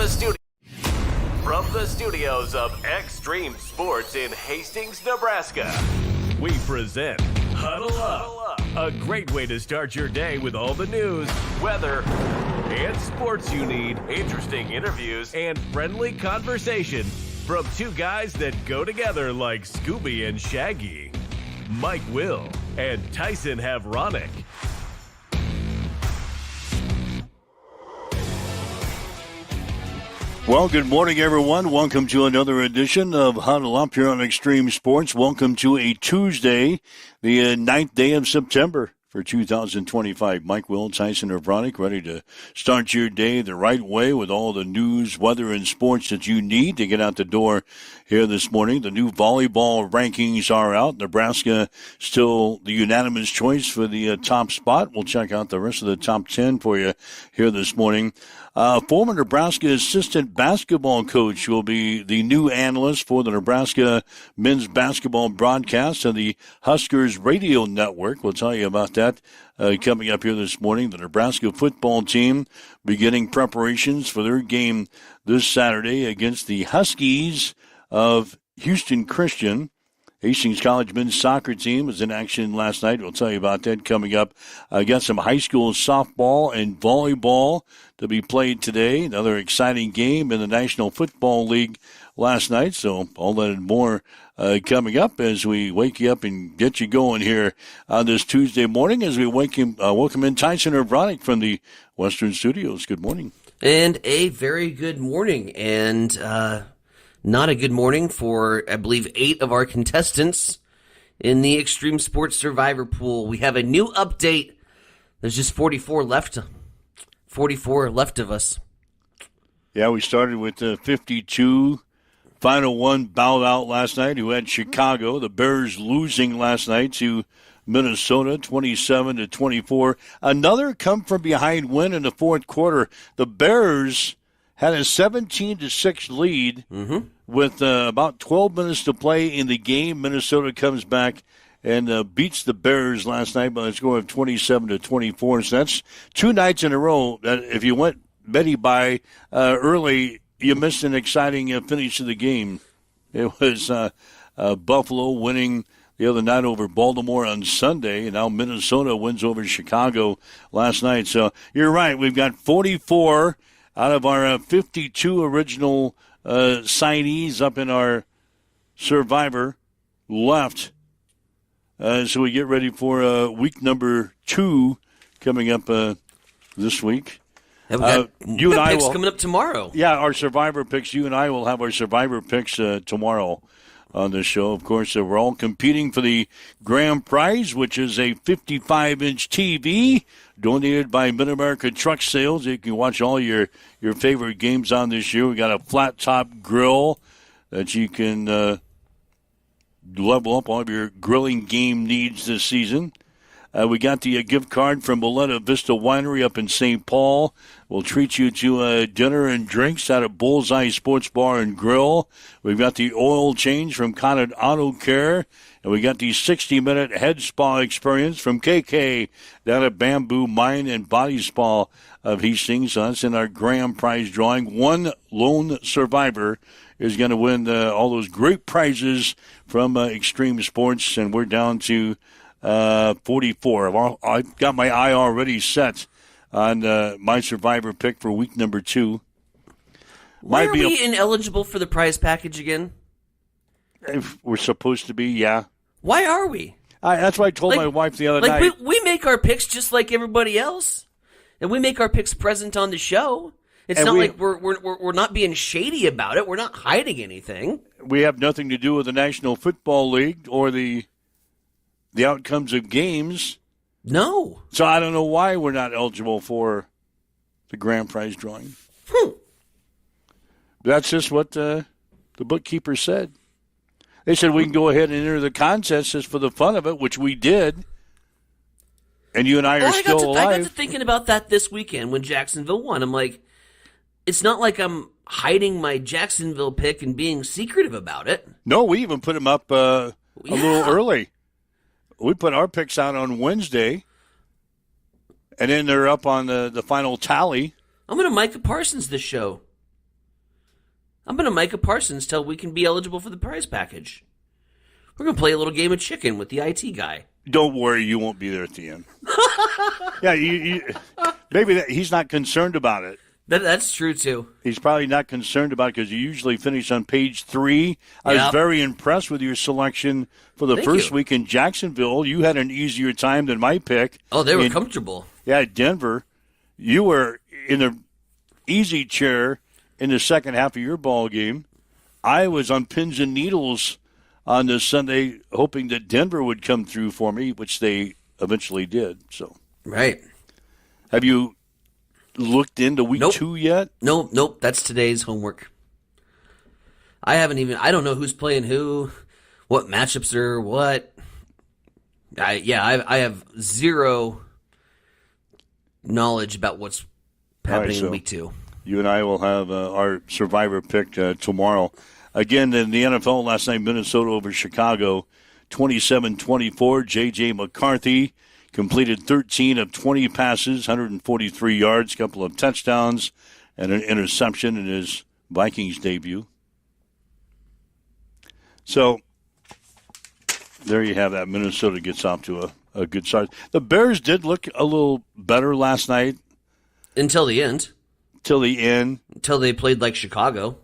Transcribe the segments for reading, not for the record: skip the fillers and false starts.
From the studios of Extreme Sports in Hastings, Nebraska, we present Huddle Up, a great way to start your day with all the news, weather, and sports you need, interesting interviews, and friendly conversation from two guys that go together like Scooby and Shaggy, Mike Will and Tyson Havronic. Well, good morning, everyone. Welcome to another edition of Huddle Up here on Extreme Sports. Welcome to a Tuesday, the 9th day of September for 2025. Mike Will, Tyson Havronic, ready to start your day the right way with all the news, weather, and sports that you need to get out the door here this morning. The new volleyball rankings are out. Nebraska still the unanimous choice for the top spot. We'll check out the rest of the top 10 for you here this morning. Former Nebraska assistant basketball coach will be the new analyst for the Nebraska men's basketball broadcast and the Huskers radio network. We'll tell you about that coming up here this morning. The Nebraska football team beginning preparations for their game this Saturday against the Huskies of Houston Christian. Hastings College men's soccer team was in action last night. We'll tell you about that coming up. Got some high school softball and volleyball to be played today. Another exciting game in the National Football League last night. So all that and more coming up as we wake you up and get you going here on this Tuesday morning as we welcome in Tyson Havronic from the Western Studios. Good morning. And a very good morning. And not a good morning for, I believe, 8 of our contestants in the Extreme Sports Survivor Pool. We have a new update. There's just 44 left. 44 left of us. Yeah, we started with 52. Final one bowed out last night, who had Chicago. The Bears losing last night to Minnesota, 27-24. Another come-from-behind win in the fourth quarter. The Bears had a 17-6 lead with about 12 minutes to play in the game. Minnesota comes back and beats the Bears last night by a score of 27-24. So that's 2 nights in a row that if you went Betty by early, you missed an exciting finish of the game. It was Buffalo winning the other night over Baltimore on Sunday, and now Minnesota wins over Chicago last night. So you're right. We've got 44 out of our 52 original signees up in our Survivor left. So we get ready for week number 2 coming up this week. And we got you and I picks will, coming up tomorrow. Yeah, our Survivor picks. You and I will have our Survivor picks tomorrow on this show. Of course, we're all competing for the grand prize, which is a 55-inch TV donated by Mid-America Truck Sales. You can watch all your favorite games on this year. We got a flat-top grill that you can level up all of your grilling game needs this season. We got the gift card from Moletta Vista Winery up in St. Paul. We'll treat you to dinner and drinks at a Bullseye Sports Bar and Grill. We've got the oil change from Conant Auto Care. And we got the 60-minute head spa experience from KK down at Bamboo Mine and Body Spa of Hastings. So that's in our grand prize drawing. One lone survivor is going to win all those great prizes from Extreme Sports. And we're down to 44. I've got my eye already set on my Survivor pick for week number 2. Why are we ineligible for the prize package again? If we're supposed to be, yeah. Why are we? That's what I told my wife the other night. We make our picks just like everybody else, and we make our picks present on the show. It's not like we're not being shady about it. We're not hiding anything. We have nothing to do with the National Football League or the outcomes of games. No. So I don't know why we're not eligible for the grand prize drawing. That's just what the bookkeeper said. They said we can go ahead and enter the contest just for the fun of it, which we did. And you and I are still alive. I got to thinking about that this weekend when Jacksonville won. I'm like, it's not like I'm hiding my Jacksonville pick and being secretive about it. No, we even put them up a little early. We put our picks out on Wednesday, and then they're up on the final tally. I'm going to Micah Parsons this show. I'm going to Micah Parsons till we can be eligible for the prize package. We're going to play a little game of chicken with the IT guy. Don't worry, you won't be there at the end. Yeah, maybe he's not concerned about it. That's true, too. He's probably not concerned about it because you usually finish on page 3. I was very impressed with your selection for the first week in Jacksonville. You had an easier time than my pick. Oh, they were comfortable. Yeah, Denver. You were in the easy chair in the second half of your ball game. I was on pins and needles on this Sunday, hoping that Denver would come through for me, which they eventually did. So, right. Have you looked into week 2 yet? Nope. That's today's homework. I don't know who's playing who, what matchups are what. I have zero knowledge about what's happening in week 2. You and I will have our survivor pick tomorrow. Again, in the NFL last night, Minnesota over Chicago, 27-24. J.J. McCarthy completed 13 of 20 passes, 143 yards, a couple of touchdowns, and an interception in his Vikings debut. So there you have that. Minnesota gets off to a good start. The Bears did look a little better last night. Until the end. Till the end. Until they played like Chicago.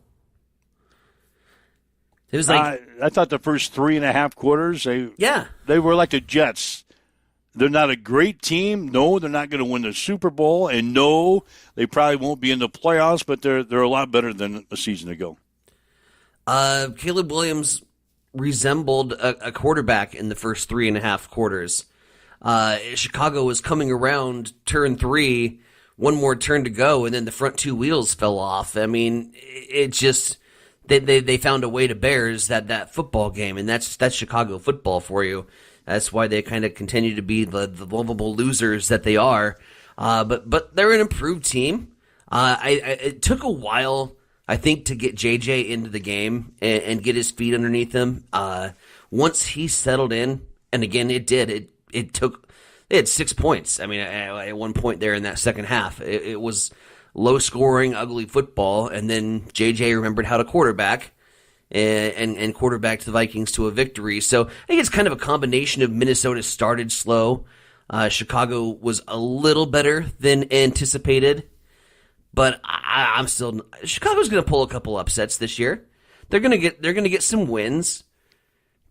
It was like I thought the first 3.5 quarters, they were like the Jets. They're not a great team. No, they're not going to win the Super Bowl. And no, they probably won't be in the playoffs, but they're a lot better than a season ago. Caleb Williams resembled a quarterback in the first 3.5 quarters. Chicago was coming around turn 3, one more turn to go, and then the front 2 wheels fell off. I mean, it just they found a way to Bears that football game, and that's Chicago football for you. That's why they kind of continue to be the lovable losers that they are. But they're an improved team. It took a while, I think, to get JJ into the game and get his feet underneath him. Once he settled in, and again, it did. They had 6 points. I mean, at one point there in that second half, it was low-scoring, ugly football, and then JJ remembered how to quarterback and quarterbacked the Vikings to a victory. So I think it's kind of a combination of Minnesota started slow. Chicago was a little better than anticipated, but I'm still Chicago's going to pull a couple upsets this year. They're going to get some wins,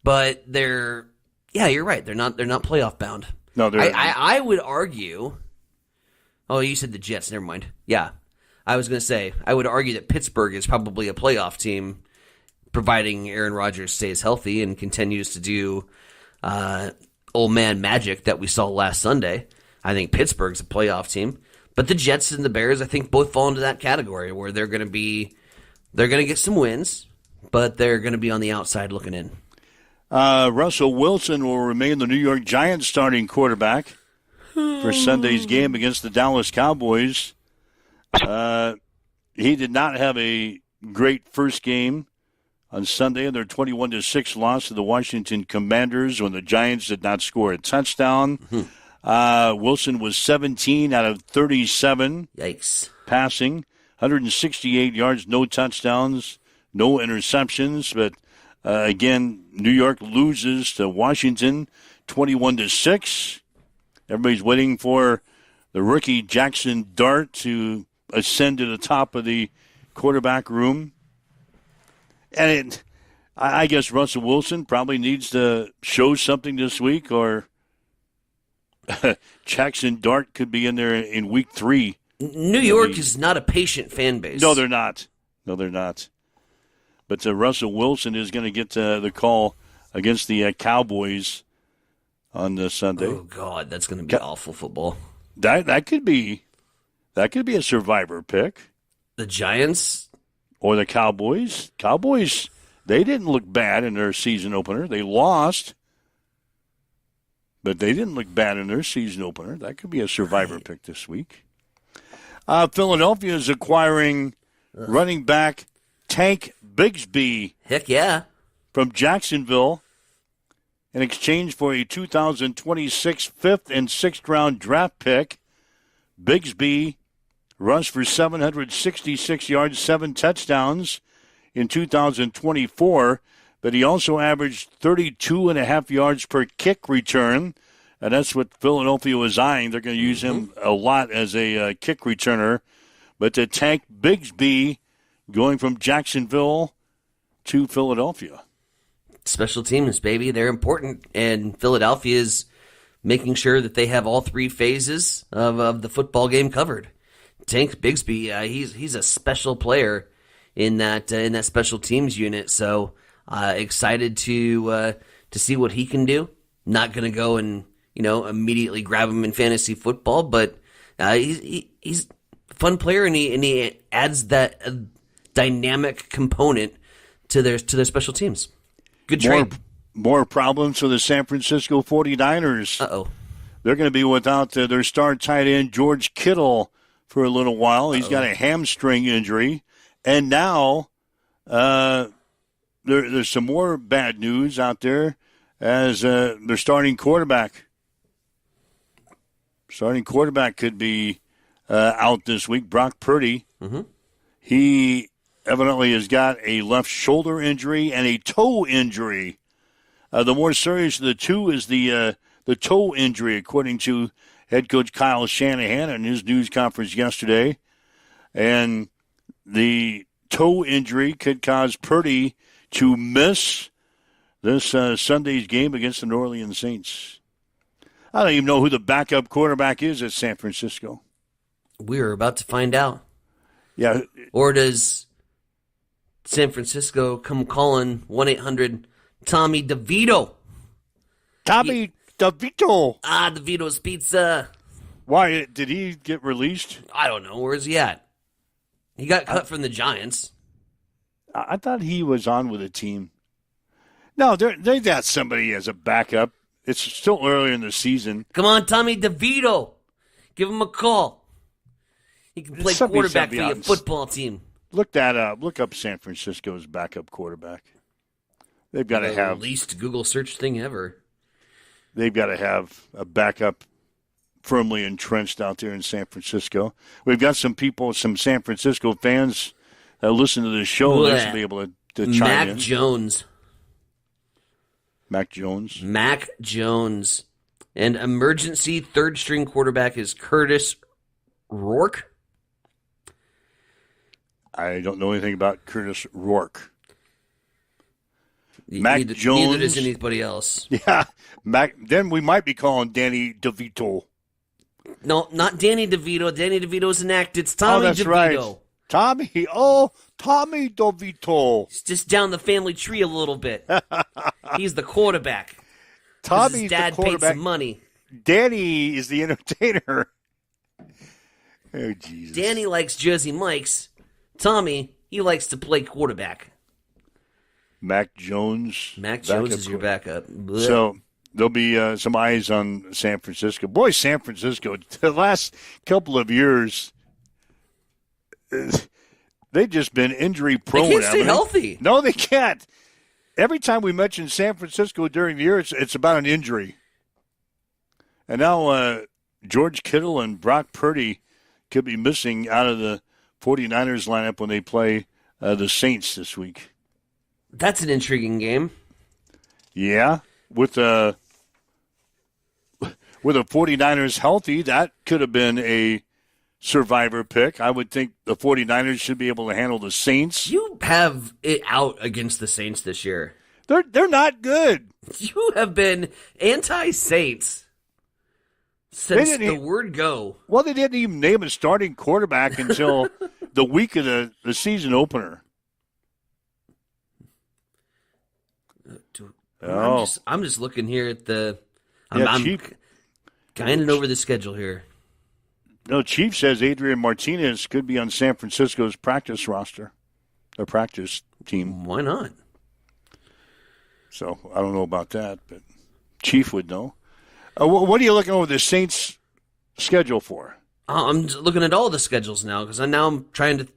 but you're right. They're not playoff bound. No, I would argue. Oh, you said the Jets. Never mind. Yeah, I was going to say I would argue that Pittsburgh is probably a playoff team, providing Aaron Rodgers stays healthy and continues to do old man magic that we saw last Sunday. I think Pittsburgh's a playoff team, but the Jets and the Bears, I think, both fall into that category where they're going to get some wins, but they're going to be on the outside looking in. Russell Wilson will remain the New York Giants starting quarterback for Sunday's game against the Dallas Cowboys. He did not have a great first game on Sunday in their 21-6 loss to the Washington Commanders when the Giants did not score a touchdown. Wilson was 17 out of 37 passing, 168 yards, no touchdowns, no interceptions, but again, New York loses to Washington 21-6. Everybody's waiting for the rookie Jackson Dart to ascend to the top of the quarterback room. And I guess Russell Wilson probably needs to show something this week, or Jackson Dart could be in there in week 3. New York is not a patient fan base. No, they're not. But Russell Wilson is going to get the call against the Cowboys on this Sunday. Oh God, that's going to be awful football. That could be a survivor pick. The Giants or the Cowboys. Cowboys, they didn't look bad in their season opener. They lost, but they didn't look bad in their season opener. That could be a survivor pick this week. Philadelphia is acquiring running back Tank Bigsby. Heck yeah. From Jacksonville in exchange for a 2026 5th and 6th round draft pick. Bigsby rushed for 766 yards, 7 touchdowns in 2024, but he also averaged 32.5 yards per kick return, and that's what Philadelphia was eyeing. They're going to use him a lot as a kick returner. But to Tank Bigsby going from Jacksonville to Philadelphia. Special teams, baby. They're important, and Philadelphia is making sure that they have all three phases of the football game covered. Tank Bigsby, he's a special player in that special teams unit. So excited to see what he can do. Not going to go and immediately grab him in fantasy football, but he's a fun player, and he adds that dynamic component to their special teams. Good trade. More problems for the San Francisco 49ers. Uh-oh. They're going to be without their star tight end, George Kittle, for a little while. He's got a hamstring injury. And now there's some more bad news out there as their starting quarterback. Starting quarterback could be out this week, Brock Purdy. Mm-hmm. He evidently has got a left shoulder injury and a toe injury. The more serious of the two is the toe injury, according to head coach Kyle Shanahan in his news conference yesterday. And the toe injury could cause Purdy to miss this Sunday's game against the New Orleans Saints. I don't even know who the backup quarterback is at San Francisco. We're about to find out. Yeah. Or does San Francisco come calling 1-800-TOMMY DeVito? Tommy DeVito. DeVito's Pizza. Why, did he get released? I don't know. Where's he at? He got cut from the Giants. I thought he was on with a team. No, they got somebody as a backup. It's still early in the season. Come on, Tommy DeVito. Give him a call. He can play quarterback for your football team. Look that up. Look up San Francisco's backup quarterback. They've got to have the least Google search thing ever. They've got to have a backup firmly entrenched out there in San Francisco. We've got some people, some San Francisco fans that listen to this show. They should be able to chime in. Mac Jones. And emergency third-string quarterback is Curtis Rourke. I don't know anything about Curtis Rourke. Mac Jones. Neither does anybody else. Yeah. Then we might be calling Danny DeVito. No, not Danny DeVito. Danny DeVito's an act. It's Tommy DeVito. Right. Tommy DeVito. He's just down the family tree a little bit. He's the quarterback. Tommy's his dad the quarterback. Paid some money. Danny is the entertainer. Oh, Jesus. Danny likes Jersey Mike's. Tommy, he likes to play quarterback. Mac Jones. Mac Jones is your backup. Blech. So there'll be some eyes on San Francisco. Boy, San Francisco, the last couple of years, they've just been injury prone. They can't stay healthy. No, they can't. Every time we mention San Francisco during the year, it's about an injury. And now George Kittle and Brock Purdy could be missing out of the 49ers lineup when they play the Saints this week. That's an intriguing game. Yeah, with the 49ers healthy, that could have been a survivor pick. I would think the 49ers should be able to handle the Saints. You have it out against the Saints this year. They're not good. You have been anti-Saints since the word go. Well, they didn't even name a starting quarterback until the week of the season opener. I'm just looking here at the. I'm guiding over the schedule here. No, Chief says Adrian Martinez could be on San Francisco's practice roster, their practice team. Why not? So I don't know about that, but Chief would know. What are you looking over the Saints' schedule for? I'm looking at all the schedules now because I'm trying to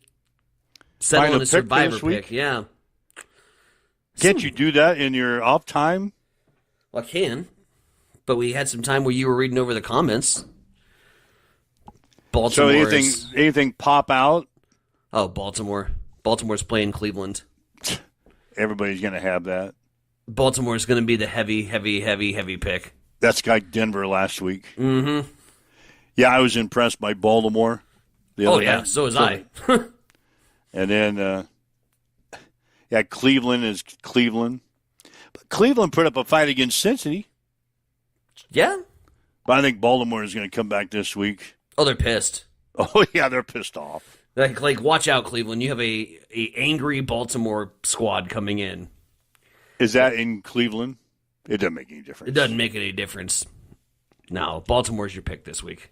settle on a survivor pick. Yeah. Can't you do that in your off time? Well, I can, but we had some time where you were reading over the comments. Baltimore. So anything pop out? Oh, Baltimore. Baltimore's playing Cleveland. Everybody's going to have that. Baltimore is going to be the heavy pick. That's like Denver last week. Mm-hmm. Yeah, I was impressed by Baltimore. So was I. And then, Cleveland is Cleveland. But Cleveland put up a fight against Cincinnati. Yeah. But I think Baltimore is going to come back this week. Oh, they're pissed. Oh, yeah, they're pissed off. Like, watch out, Cleveland. You have a angry Baltimore squad coming in. Is that in Cleveland? It doesn't make any difference. It doesn't make any difference. No, Baltimore's your pick this week.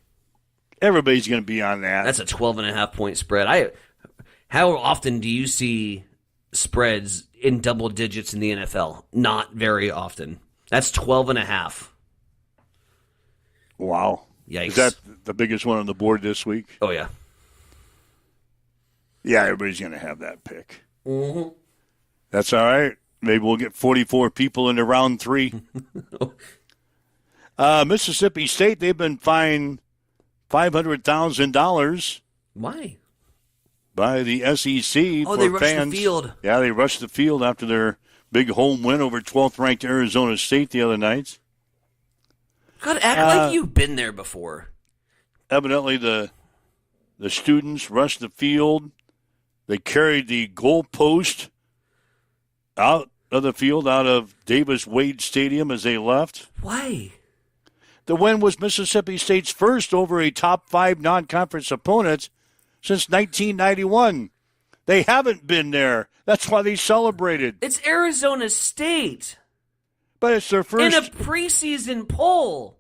Everybody's going to be on that. That's a 12.5-point spread. How often do you see spreads in double digits in the NFL? Not very often. That's 12.5. Wow. Yikes. Is that the biggest one on the board this week? Oh, yeah. Yeah, everybody's going to have that pick. Mm-hmm. That's all right. Maybe we'll get 44 people into round 3. Mississippi State, they've been fined $500,000. Why? By the SEC for they rushed fans. the field. Yeah, they rushed the field after their big home win over 12th-ranked Arizona State the other night. God, act like you've been there before. Evidently, the students rushed the field. They carried the goalpost out of the field, out of Davis-Wade Stadium as they left. Why? The win was Mississippi State's first over a top 5 non-conference opponent since 1991. They haven't been there. That's why they celebrated. It's Arizona State. But it's their first... In a preseason poll.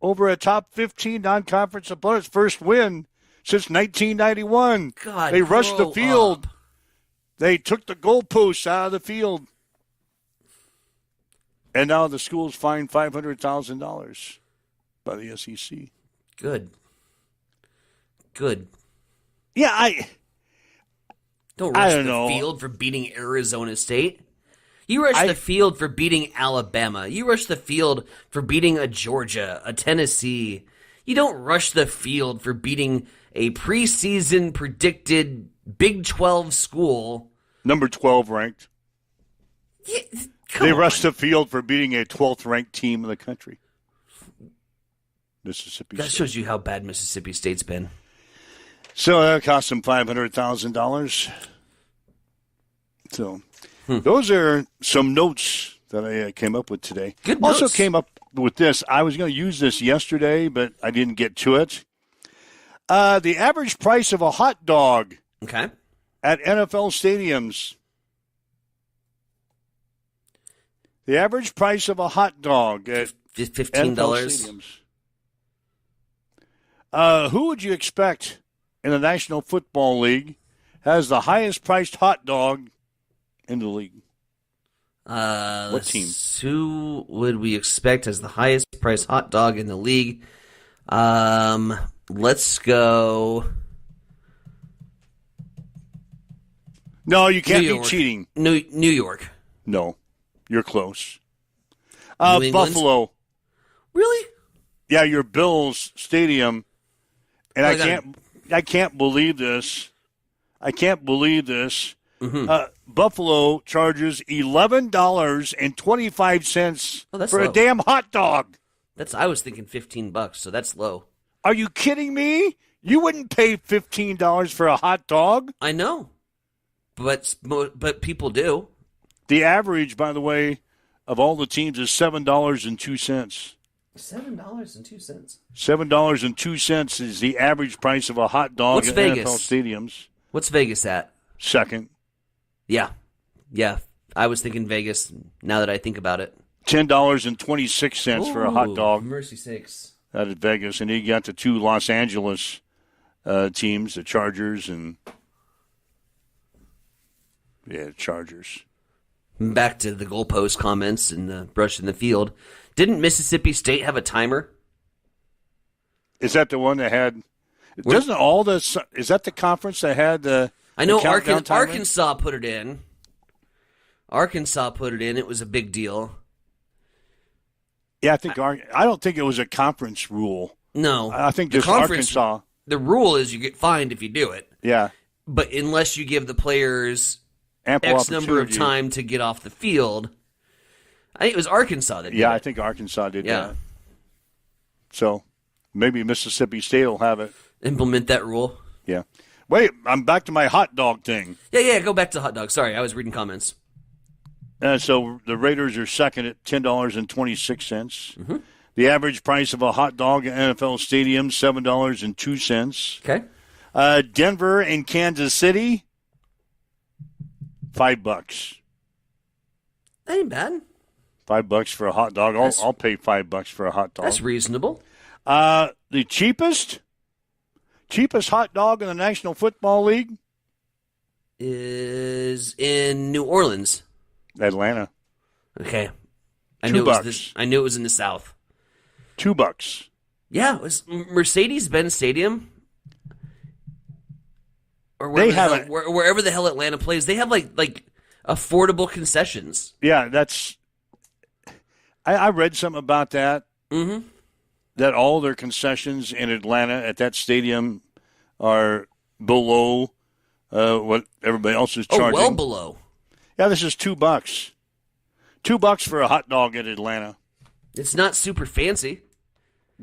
Over a top 15 non-conference opponent's first win since 1991. God, they rushed the field. Up. They took the goalposts out of the field. And now the school's fined $500,000 by the SEC. Good. Yeah, I don't rush don't the know. Field for beating Arizona State. You rush the field for beating Alabama. You rush the field for beating a Georgia, a Tennessee. You don't rush the field for beating a preseason predicted Big 12 school. Number 12 ranked. Yeah, they rushed the field for beating a 12th ranked team in the country. Mississippi State. That shows you how bad Mississippi State's been. So that cost them $500,000. So those are some notes that I came up with today. Good also notes. Came up with this. I was going to use this yesterday, but I didn't get to it. The average price of a hot dog at NFL stadiums. The average price of a hot dog at $15. NFL stadiums. Who would you expect in the National Football League has the highest priced hot dog in the league? What team? Who would we expect as the highest priced hot dog in the league? Let's go. No, you can't be cheating. New York. No, you're close. New Buffalo. Really? Yeah, your Bills Stadium. And I can't believe this. Buffalo charges $11.25 for a damn hot dog. I was thinking $15, so that's low. Are you kidding me? You wouldn't pay $15 for a hot dog. I know, but people do. The average, by the way, of all the teams is $7.02. $7.02. $7.02 is the average price of a hot dog What's at Vegas? NFL stadiums. What's Vegas at? Second. Yeah. I was thinking Vegas. Now that I think about it, $10.26 for a hot dog. Mercy sakes. Out of Vegas, and you got the two Los Angeles teams, the Chargers and Chargers. Back to the goalpost comments and the brush in the field. Didn't Mississippi State have a timer? Is that the one that had? Doesn't all the? Is that the conference that had the? I know the Arkansas put it in. It was a big deal. Yeah, I don't think it was a conference rule. No, I think just Arkansas. The rule is you get fined if you do it. Yeah, but unless you give the players ample X number of opportunity. time to get off the field. I think it was Arkansas that did Yeah, it. I think Arkansas did Yeah. that. So maybe Mississippi State will have it. Implement that rule. Yeah. Wait, I'm back to my hot dog thing. Yeah, go back to hot dog. Sorry, I was reading comments. So the Raiders are second at $10.26. Mm-hmm. The average price of a hot dog at NFL Stadium, $7.02. Okay. Denver and Kansas City, $5. That ain't bad. $5 for a hot dog. I'll pay $5 for a hot dog. That's reasonable. The cheapest hot dog in the National Football League, Is in New Orleans. Atlanta. Okay. I $2. knew it was in the South. $2. Yeah, it was Mercedes-Benz Stadium. Or wherever the hell Atlanta plays, they have like affordable concessions. Yeah, I read something about that. Mm-hmm. That all their concessions in Atlanta at that stadium are below what everybody else is charging. Oh, well below. Yeah, this is $2. $2 for a hot dog in Atlanta. It's not super fancy.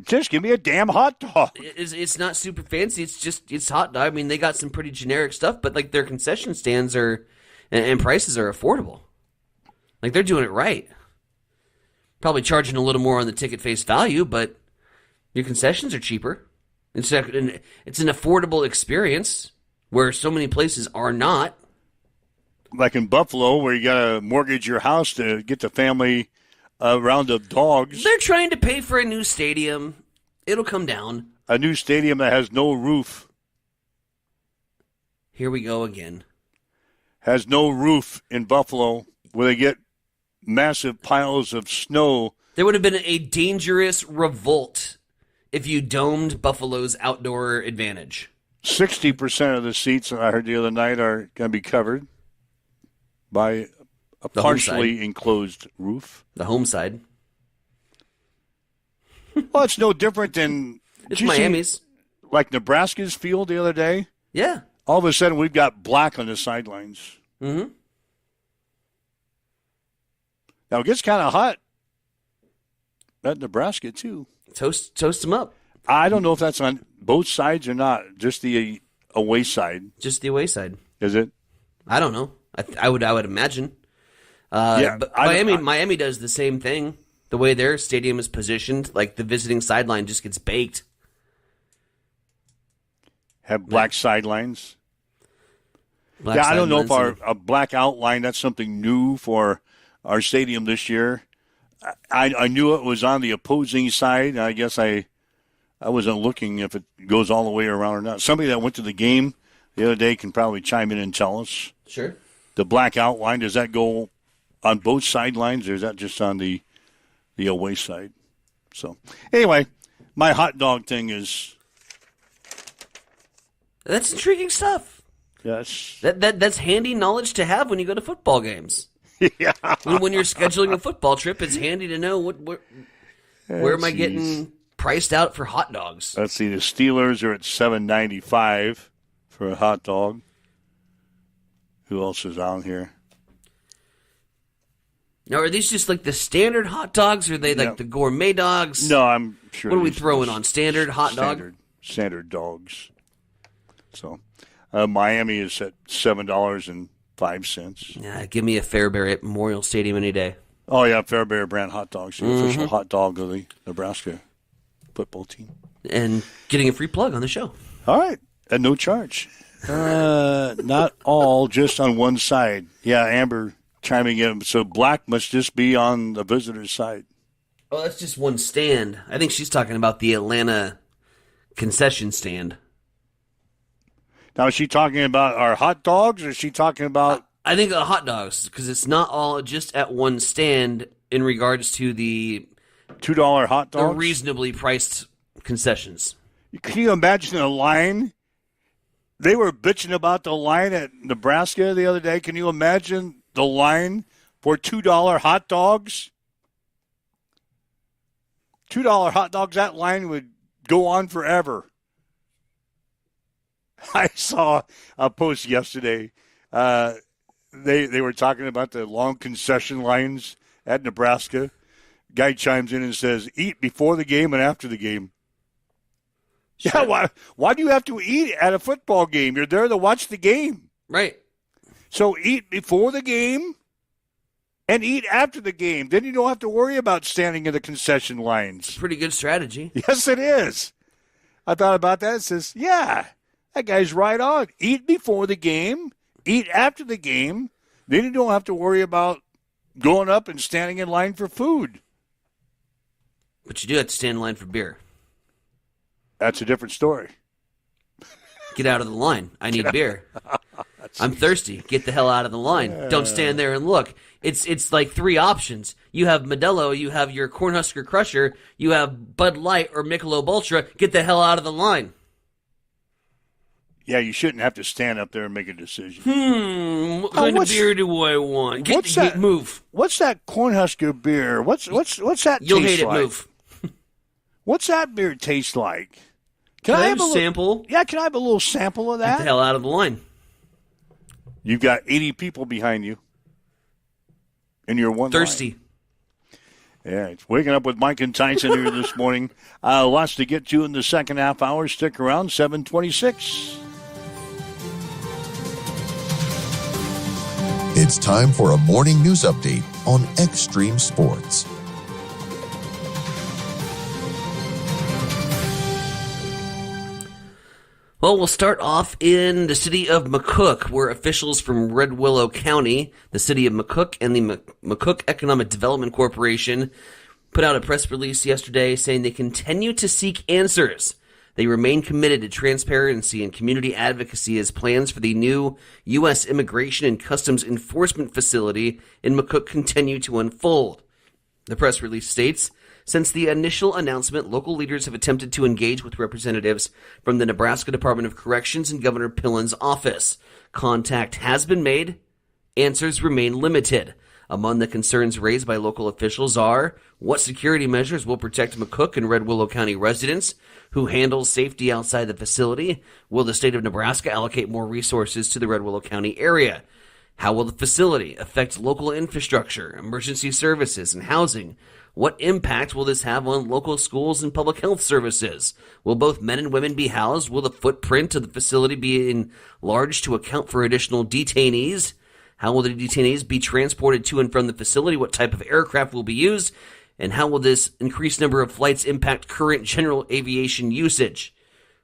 Just give me a damn hot dog. It's not super fancy. It's hot dog. I mean, they got some pretty generic stuff, but like their concession stands and prices are affordable. Like they're doing it right. Probably charging a little more on the ticket face value, but your concessions are cheaper. It's an affordable experience where so many places are not. Like in Buffalo, where you got to mortgage your house to get the family round of dogs. They're trying to pay for a new stadium. It'll come down. A new stadium that has no roof. Here we go again. Has no roof in Buffalo, where they get massive piles of snow. There would have been a dangerous revolt if you domed Buffalo's outdoor advantage. 60% of the seats, I heard the other night, are going to be covered by a The partially enclosed roof. The home side. Well, it's no different than It's did you see, Miami's. like Nebraska's field the other day. Yeah. All of a sudden, we've got black on the sidelines. Mm-hmm. Now, it gets kind of hot at Nebraska, too. Toast them up. I don't know if that's on both sides or not, just the away side. Just the away side. Is it? I don't know. I would imagine. Yeah, but I- Miami does the same thing. The way their stadium is positioned, like the visiting sideline just gets baked. Have black sidelines. Black Yeah, I don't know if sidelines a black outline, that's something new for our stadium this year. I knew it was on the opposing side. I guess I wasn't looking if it goes all the way around or not. Somebody that went to the game the other day can probably chime in and tell us. Sure. The black outline, does that go on both sidelines, or is that just on the away side? So, anyway, my hot dog thing is... That's intriguing stuff. Yes. That's handy knowledge to have when you go to football games. Yeah. When you're scheduling a football trip, it's handy to know where am I getting priced out for hot dogs. Let's see, the Steelers are at $7.95 for a hot dog. Who else is on here? Now, are these just like the standard hot dogs, or are they like the gourmet dogs? No, I'm sure. What are we these throwing are on? Standard hot dog? Standard dogs. So, Miami is at $7.05. Yeah, give me a Fairbury at Memorial Stadium any day. Oh, yeah, Fairbury brand hot dogs, the official hot dog of the Nebraska football team. And getting a free plug on the show. All right, at no charge. Not all, just on one side. Yeah, Amber chiming in. So black must just be on the visitor's side. Oh, that's just one stand. I think she's talking about the Atlanta concession stand. Now, is she talking about our hot dogs, or is she talking about... I think the hot dogs, because it's not all just at one stand in regards to the $2 hot dogs? reasonably priced concessions. Can you imagine a line? They were bitching about the line at Nebraska the other day. Can you imagine the line for $2 hot dogs? $2 hot dogs, that line would go on forever. I saw a post yesterday. they were talking about the long concession lines at Nebraska. Guy chimes in and says, eat before the game and after the game. Sure. Yeah, why do you have to eat at a football game? You're there to watch the game. Right. So eat before the game and eat after the game. Then you don't have to worry about standing in the concession lines. Pretty good strategy. Yes, it is. I thought about that. It says, yeah, that guy's right on. Eat before the game, eat after the game. Then you don't have to worry about going up and standing in line for food. But you do have to stand in line for beer. That's a different story. Get out of the line. I need beer. I'm thirsty. Get the hell out of the line. Don't stand there and look. It's like three options. You have Modelo, you have your Cornhusker Crusher, you have Bud Light or Michelob Ultra. Get the hell out of the line. Yeah, you shouldn't have to stand up there and make a decision. What kind of beer do I want? Move. What's that Cornhusker beer? What's that You'll taste hate it, like? move. What's that beer taste like? Can I have a sample? Yeah, can I have a little sample of that? Get the hell out of the line. You've got 80 people behind you. And you're one thirsty. Line. Yeah, it's waking up with Mike and Tyson here this morning. Lots to get to in the second half hour. Stick around, 7:26. It's time for a morning news update on Extreme Sports. Well, we'll start off in the city of McCook, where officials from Red Willow County, the city of McCook, and the McCook Economic Development Corporation put out a press release yesterday saying they continue to seek answers. They remain committed to transparency and community advocacy as plans for the new U.S. Immigration and Customs Enforcement facility in McCook continue to unfold. The press release states, since the initial announcement, local leaders have attempted to engage with representatives from the Nebraska Department of Corrections and Governor Pillen's office. Contact has been made. Answers remain limited. Among the concerns raised by local officials are what security measures will protect McCook and Red Willow County residents, who handles safety outside the facility, will the state of Nebraska allocate more resources to the Red Willow County area, how will the facility affect local infrastructure, emergency services, and housing? What impact will this have on local schools and public health services? Will both men and women be housed? Will the footprint of the facility be enlarged to account for additional detainees? How will the detainees be transported to and from the facility? What type of aircraft will be used? And how will this increased number of flights impact current general aviation usage?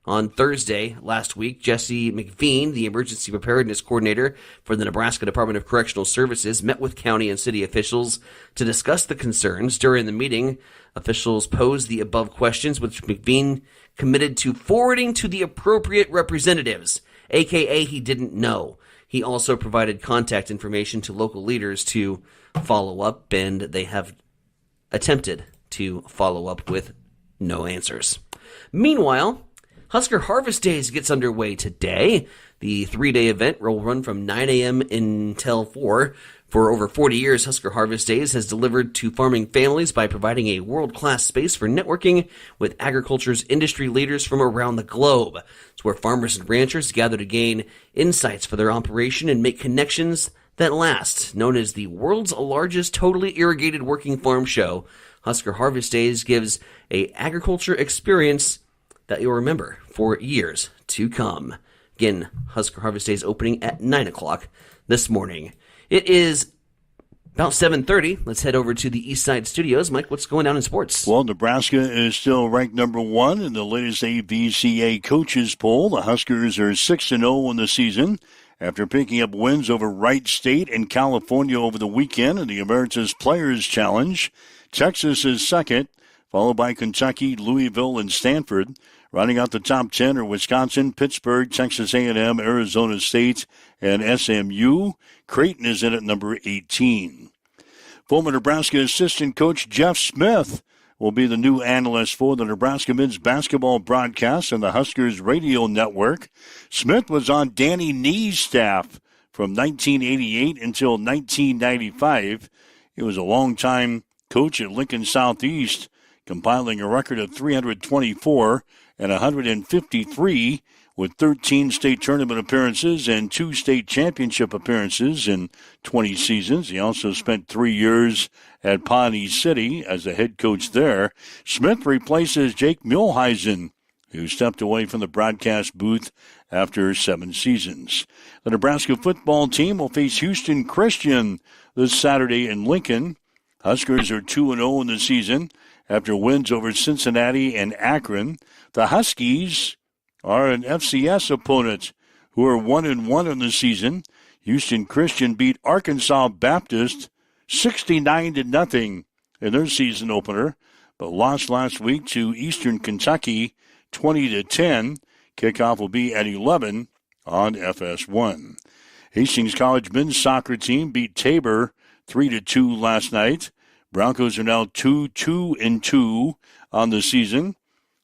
On Thursday last week, Jesse McVean, the emergency preparedness coordinator for the Nebraska Department of Correctional Services, met with county and city officials to discuss the concerns. During the meeting, officials posed the above questions, which McVean committed to forwarding to the appropriate representatives, aka he didn't know. He also provided contact information to local leaders to follow up, and they have attempted to follow up with no answers. Meanwhile, Husker Harvest Days gets underway today. The 3-day event will run from 9 a.m. until 4. For over 40 years, Husker Harvest Days has delivered to farming families by providing a world-class space for networking with agriculture's industry leaders from around the globe. It's where farmers and ranchers gather to gain insights for their operation and make connections that last. Known as the world's largest totally irrigated working farm show, Husker Harvest Days gives a agriculture experience that you'll remember for years to come. Again, Husker Harvest Days opening at 9 o'clock this morning. It is about 7:30. Let's head over to the East Side Studios. Mike, what's going on in sports? Well, Nebraska is still ranked number 1 in the latest AVCA coaches poll. The Huskers are 6-0 in the season after picking up wins over Wright State and California over the weekend in the Emeritus Players Challenge. Texas is second, followed by Kentucky, Louisville, and Stanford. Rounding out the top 10 are Wisconsin, Pittsburgh, Texas A&M, Arizona State, and SMU. Creighton is in at number 18. Former Nebraska assistant coach Jeff Smith will be the new analyst for the Nebraska men's basketball broadcast on the Huskers radio network. Smith was on Danny Nee's staff from 1988 until 1995. He was a longtime coach at Lincoln Southeast, compiling a record of 324 and 153 with 13 state tournament appearances and 2 state championship appearances in 20 seasons. He also spent 3 years at Pawnee City as a head coach there. Smith replaces Jake Muehlheisen, who stepped away from the broadcast booth after 7 seasons. The Nebraska football team will face Houston Christian this Saturday in Lincoln. Huskers are 2-0 in the season after wins over Cincinnati and Akron. The Huskies are an FCS opponent who are 1-1 in the season. Houston Christian beat Arkansas Baptist 69-0 in their season opener, but lost last week to Eastern Kentucky 20-10. Kickoff will be at 11 on FS1. Hastings College men's soccer team beat Tabor 3-2 last night. Broncos are now 2-2 on the season.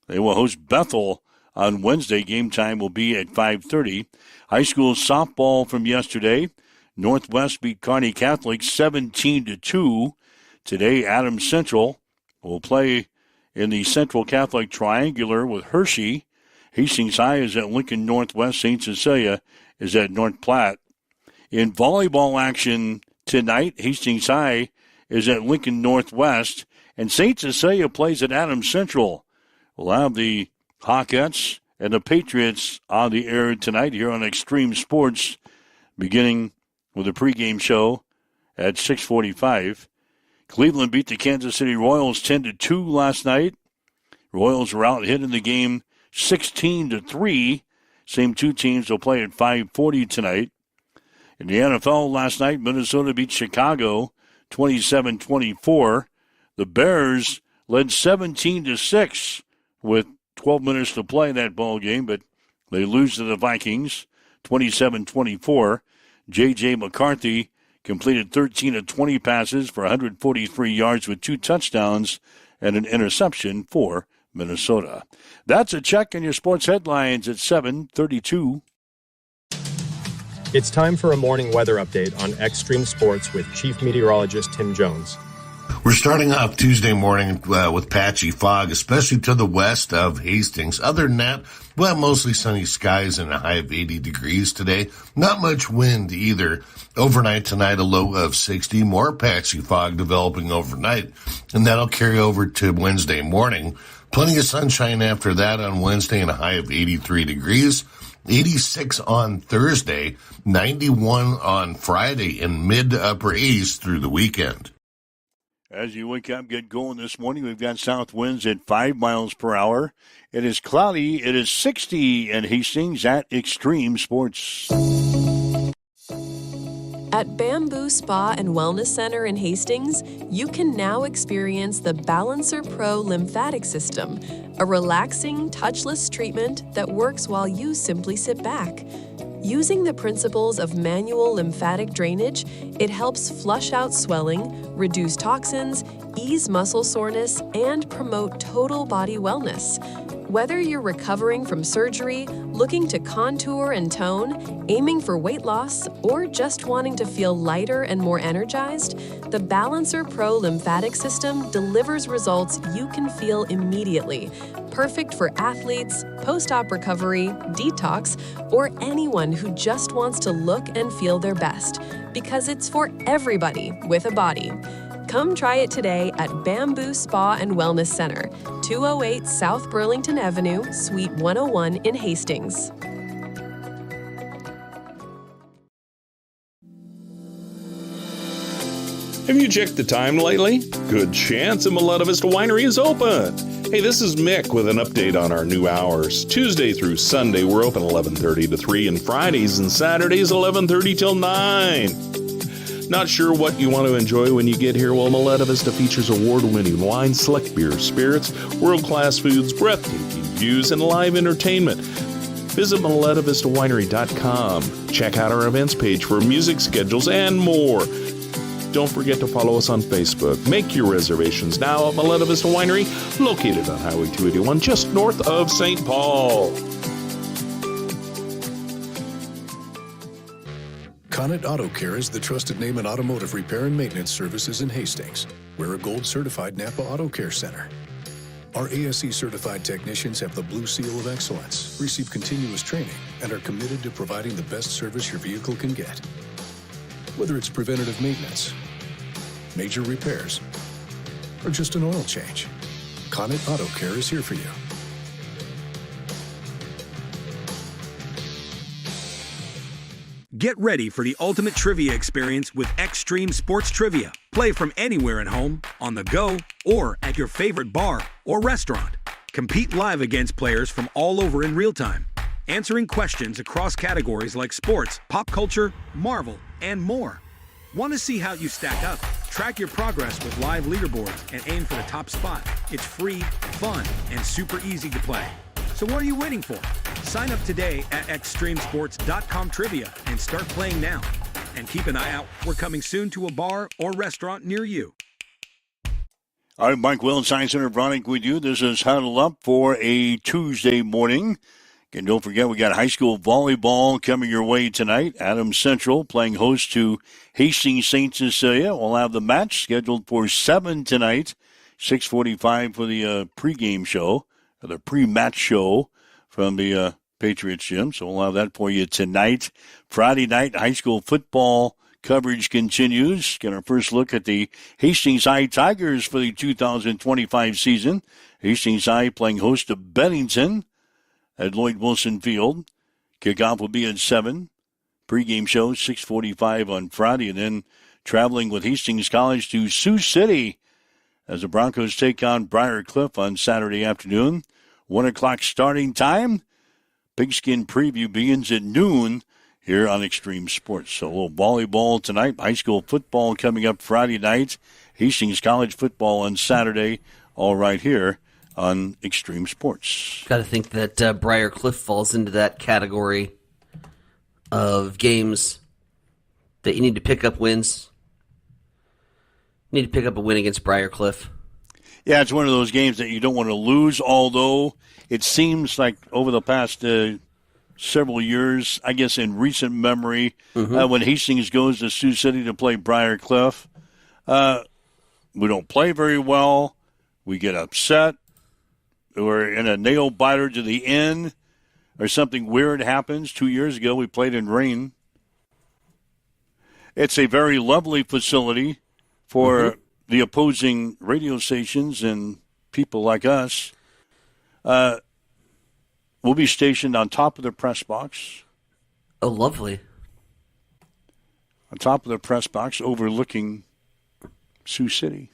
They will host Bethel on Wednesday. Game time will be at 5:30. High school softball from yesterday. Northwest beat Kearney Catholic 17-2. Today, Adams Central will play in the Central Catholic Triangular with Hershey. Hastings High is at Lincoln Northwest. St. Cecilia is at North Platte. In volleyball action tonight, Hastings High is at Lincoln Northwest, and St. Cecilia plays at Adams Central. We'll have the Hawkettes and the Patriots on the air tonight here on Extreme Sports, beginning with a pregame show at 6:45. Cleveland beat the Kansas City Royals 10-2 last night. Royals were out hit in the game 16-3. Same two teams will play at 5:40 tonight. In the NFL last night, Minnesota beat Chicago 27-24. The Bears led 17-6 with 12 minutes to play in that ball game, but they lose to the Vikings 27-24. J.J. McCarthy completed 13 of 20 passes for 143 yards with 2 touchdowns and an interception for Minnesota. That's a check on your sports headlines at 7:32. It's time for a morning weather update on Extreme Sports with Chief Meteorologist Tim Jones. We're starting off Tuesday morning with patchy fog, especially to the west of Hastings. Other than that, well, mostly sunny skies and a high of 80 degrees today. Not much wind either. Overnight tonight, a low of 60. More patchy fog developing overnight, and that'll carry over to Wednesday morning. Plenty of sunshine after that on Wednesday and a high of 83 degrees. 86 on Thursday, 91 on Friday, in mid to upper 80s through the weekend. As you wake up, get going this morning, we've got south winds at 5 miles per hour. It is cloudy. It is 60 in Hastings at Extreme Sports. At Bamboo Spa and Wellness Center in Hastings, you can now experience the Balancer Pro lymphatic system, a relaxing, touchless treatment that works while you simply sit back. Using the principles of manual lymphatic drainage, it helps flush out swelling, reduce toxins, ease muscle soreness, and promote total body wellness. Whether you're recovering from surgery, looking to contour and tone, aiming for weight loss, or just wanting to feel lighter and more energized, the Balancer Pro lymphatic system delivers results you can feel immediately. Perfect for athletes, post-op recovery, detox, or anyone who just wants to look and feel their best, because it's for everybody with a body. Come try it today at Bamboo Spa and Wellness Center, 208 South Burlington Avenue, Suite 101 in Hastings. Have you checked the time lately? Good chance a Maletta Vista Winery is open. Hey, this is Mick with an update on our new hours. Tuesday through Sunday, we're open 11:30 to 3, and Fridays and Saturdays 11:30 till 9. Not sure what you want to enjoy when you get here? Well, Maletta Vista features award-winning wine, select beer, spirits, world-class foods, breathtaking views, and live entertainment. Visit MalettaVistaWinery.com. Check out our events page for music schedules and more. Don't forget to follow us on Facebook. Make your reservations now at Maletta Vista Winery, located on Highway 281, just north of St. Paul. Connet Auto Care is the trusted name in automotive repair and maintenance services in Hastings. We're a gold-certified Napa Auto Care Center. Our ASE certified technicians have the Blue Seal of Excellence, receive continuous training, and are committed to providing the best service your vehicle can get. Whether it's preventative maintenance, major repairs, or just an oil change, Connet Auto Care is here for you. Get ready for the ultimate trivia experience with Extreme Sports Trivia. Play from anywhere at home, on the go, or at your favorite bar or restaurant. Compete live against players from all over in real time, answering questions across categories like sports, pop culture, Marvel, and more. Want to see how you stack up? Track your progress with live leaderboards and aim for the top spot. It's free, fun, and super easy to play. So what are you waiting for? Sign up today at extremesports.com trivia and start playing now. And keep an eye out. We're coming soon to a bar or restaurant near you. All right, Mike Will, Science Center Bronick with you. This is Huddle Up for a Tuesday morning. And don't forget, we got high school volleyball coming your way tonight. Adams Central playing host to Hastings St. Cecilia. We'll have the match scheduled for 7 tonight, 6:45 for the pregame show, or the pre-match show from the Patriots gym. So we'll have that for you tonight. Friday night, high school football coverage continues. Get our first look at the Hastings High Tigers for the 2025 season. Hastings High playing host to Bennington at Lloyd Wilson Field. Kickoff will be at 7. Pre-game show 6:45 on Friday, and then traveling with Hastings College to Sioux City as the Broncos take on Briar Cliff on Saturday afternoon. 1 o'clock starting time. Pigskin preview begins at noon here on Extreme Sports. So a little volleyball tonight. High school football coming up Friday night. Hastings College football on Saturday. All right here on Extreme Sports. Got to think that Briar Cliff falls into that category of games that you need to pick up wins. You need to pick up a win against Briar Cliff. Yeah, it's one of those games that you don't want to lose, although it seems like over the past several years, I guess in recent memory, when Hastings goes to Sioux City to play Briar Cliff, we don't play very well. We get upset. We're in a nail biter to the end, or something weird happens. 2 years ago, we played in rain. It's a very lovely facility for the opposing radio stations and people like us. We'll be stationed on top of the press box. Oh, lovely. On top of the press box overlooking Sioux City.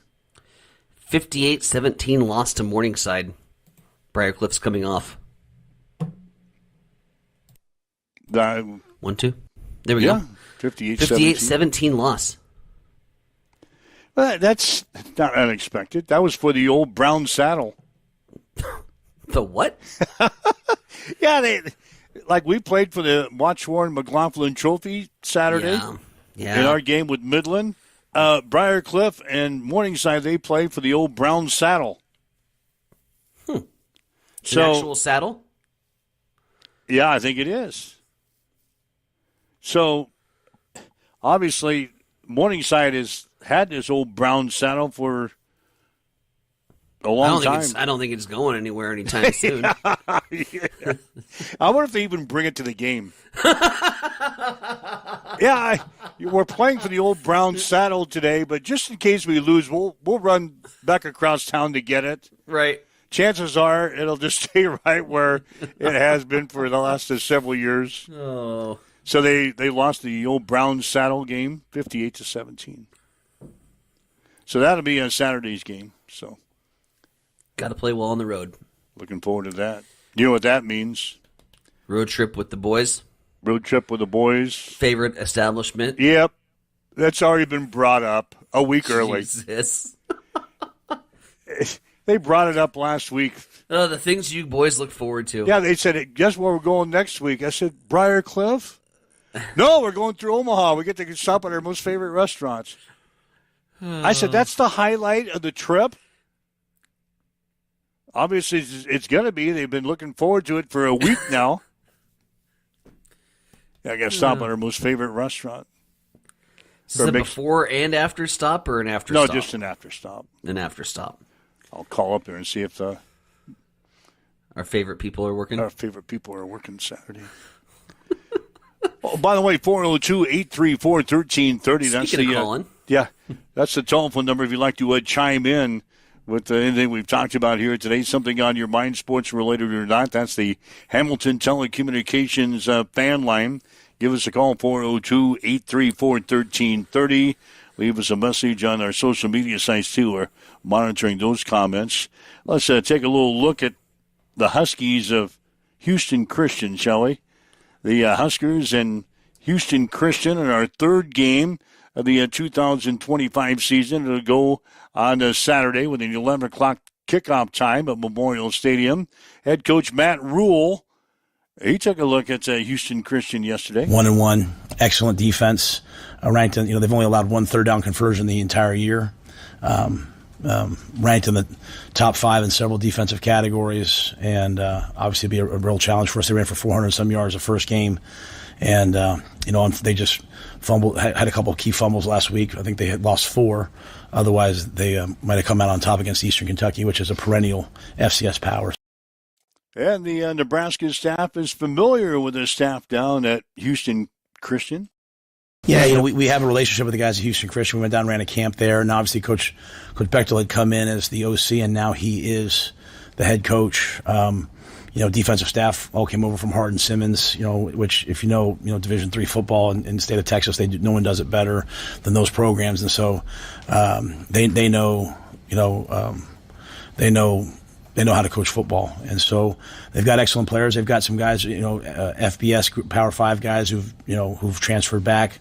58-17 loss to Morningside. Briar Cliff's coming off. 1-2. There we go. 58-17 loss. Well, that's not unexpected. That was for the old brown saddle. The what? Yeah, we played for the Watchworn McLaughlin Trophy Saturday. Yeah. In our game with Midland. Briar Cliff and Morningside, they play for the old brown saddle. So, an actual saddle? Yeah, I think it is. So, obviously, Morningside has had this old brown saddle for a long time. I don't think it's going anywhere anytime soon. Yeah. I wonder if they even bring it to the game. We're playing for the old brown saddle today, but just in case we lose, we'll run back across town to get it. Right. Chances are it'll just stay right where it has been for the last several years. Oh. So they lost the old brown saddle game, 58-17. So that'll be on Saturday's game. So got to play well on the road. Looking forward to that. You know what that means? Road trip with the boys. Road trip with the boys. Favorite establishment. Yep. That's already been brought up a week early. Jesus. They brought it up last week. Oh, the things you boys look forward to. Yeah, they said, guess where we're going next week? I said, Briar Cliff? No, we're going through Omaha. We get to stop at our most favorite restaurants. I said, that's the highlight of the trip? Obviously, it's going to be. They've been looking forward to it for a week now. I got to stop at our most favorite restaurant. Is it a before and after stop or an after stop? No, just an after stop. An after stop. I'll call up there and see if Our favorite people are working. Our favorite people are working Saturday. Oh, by the way, 402-834-1330. That's Speaking of calling. Yeah, that's the telephone number if you'd like to chime in with anything we've talked about here today, something on your mind, sports related or not. That's the Hamilton Telecommunications fan line. Give us a call, 402-834-1330. Leave us a message on our social media sites, too. We're monitoring those comments. Let's take a little look at the Huskies of Houston Christian, shall we? The Huskers and Houston Christian in our third game of the 2025 season. It'll go on Saturday with an 11 o'clock kickoff time at Memorial Stadium. Head coach Matt Rule, he took a look at Houston Christian yesterday. 1-1, excellent defense. Ranked in, they've only allowed one third down conversion the entire year. Ranked in the top 5 in several defensive categories, and obviously be a real challenge for us. They ran for 400-some yards the first game, and they just fumbled. Had a couple of key fumbles last week. I think they had lost 4. Otherwise, they might have come out on top against Eastern Kentucky, which is a perennial FCS power. And the Nebraska staff is familiar with the staff down at Houston Christian. Yeah, we have a relationship with the guys at Houston Christian. We went down and ran a camp there, and obviously Coach Bechtel had come in as the OC, and now he is the head coach. Defensive staff all came over from Hardin-Simmons, which if you know Division III football in the state of Texas, no one does it better than those programs, and so they know how to coach football, and so they've got excellent players. They've got some guys, FBS Power 5 guys who've transferred back,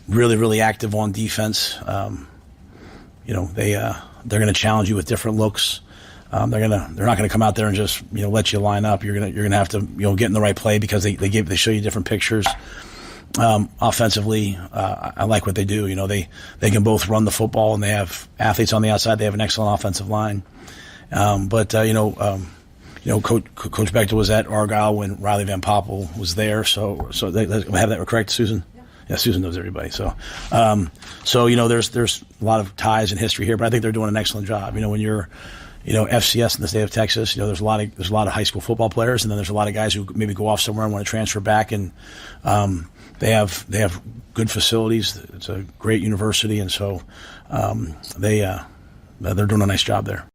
really, really active on defense. They're going to challenge you with different looks. They're not going to come out there and just let you line up. You're going to have to get in the right play because they show you different pictures. Offensively, I like what they do. They can both run the football and they have athletes on the outside. They have an excellent offensive line. Coach Bechtel was at Argyle when Riley Van Poppel was there. So they have that correct, Susan? Yeah, Susan knows everybody. So there's a lot of ties and history here, but I think they're doing an excellent job. When you're, FCS in the state of Texas, there's a lot of high school football players, and then there's a lot of guys who maybe go off somewhere and want to transfer back, and they have good facilities. It's a great university, and so they're doing a nice job there.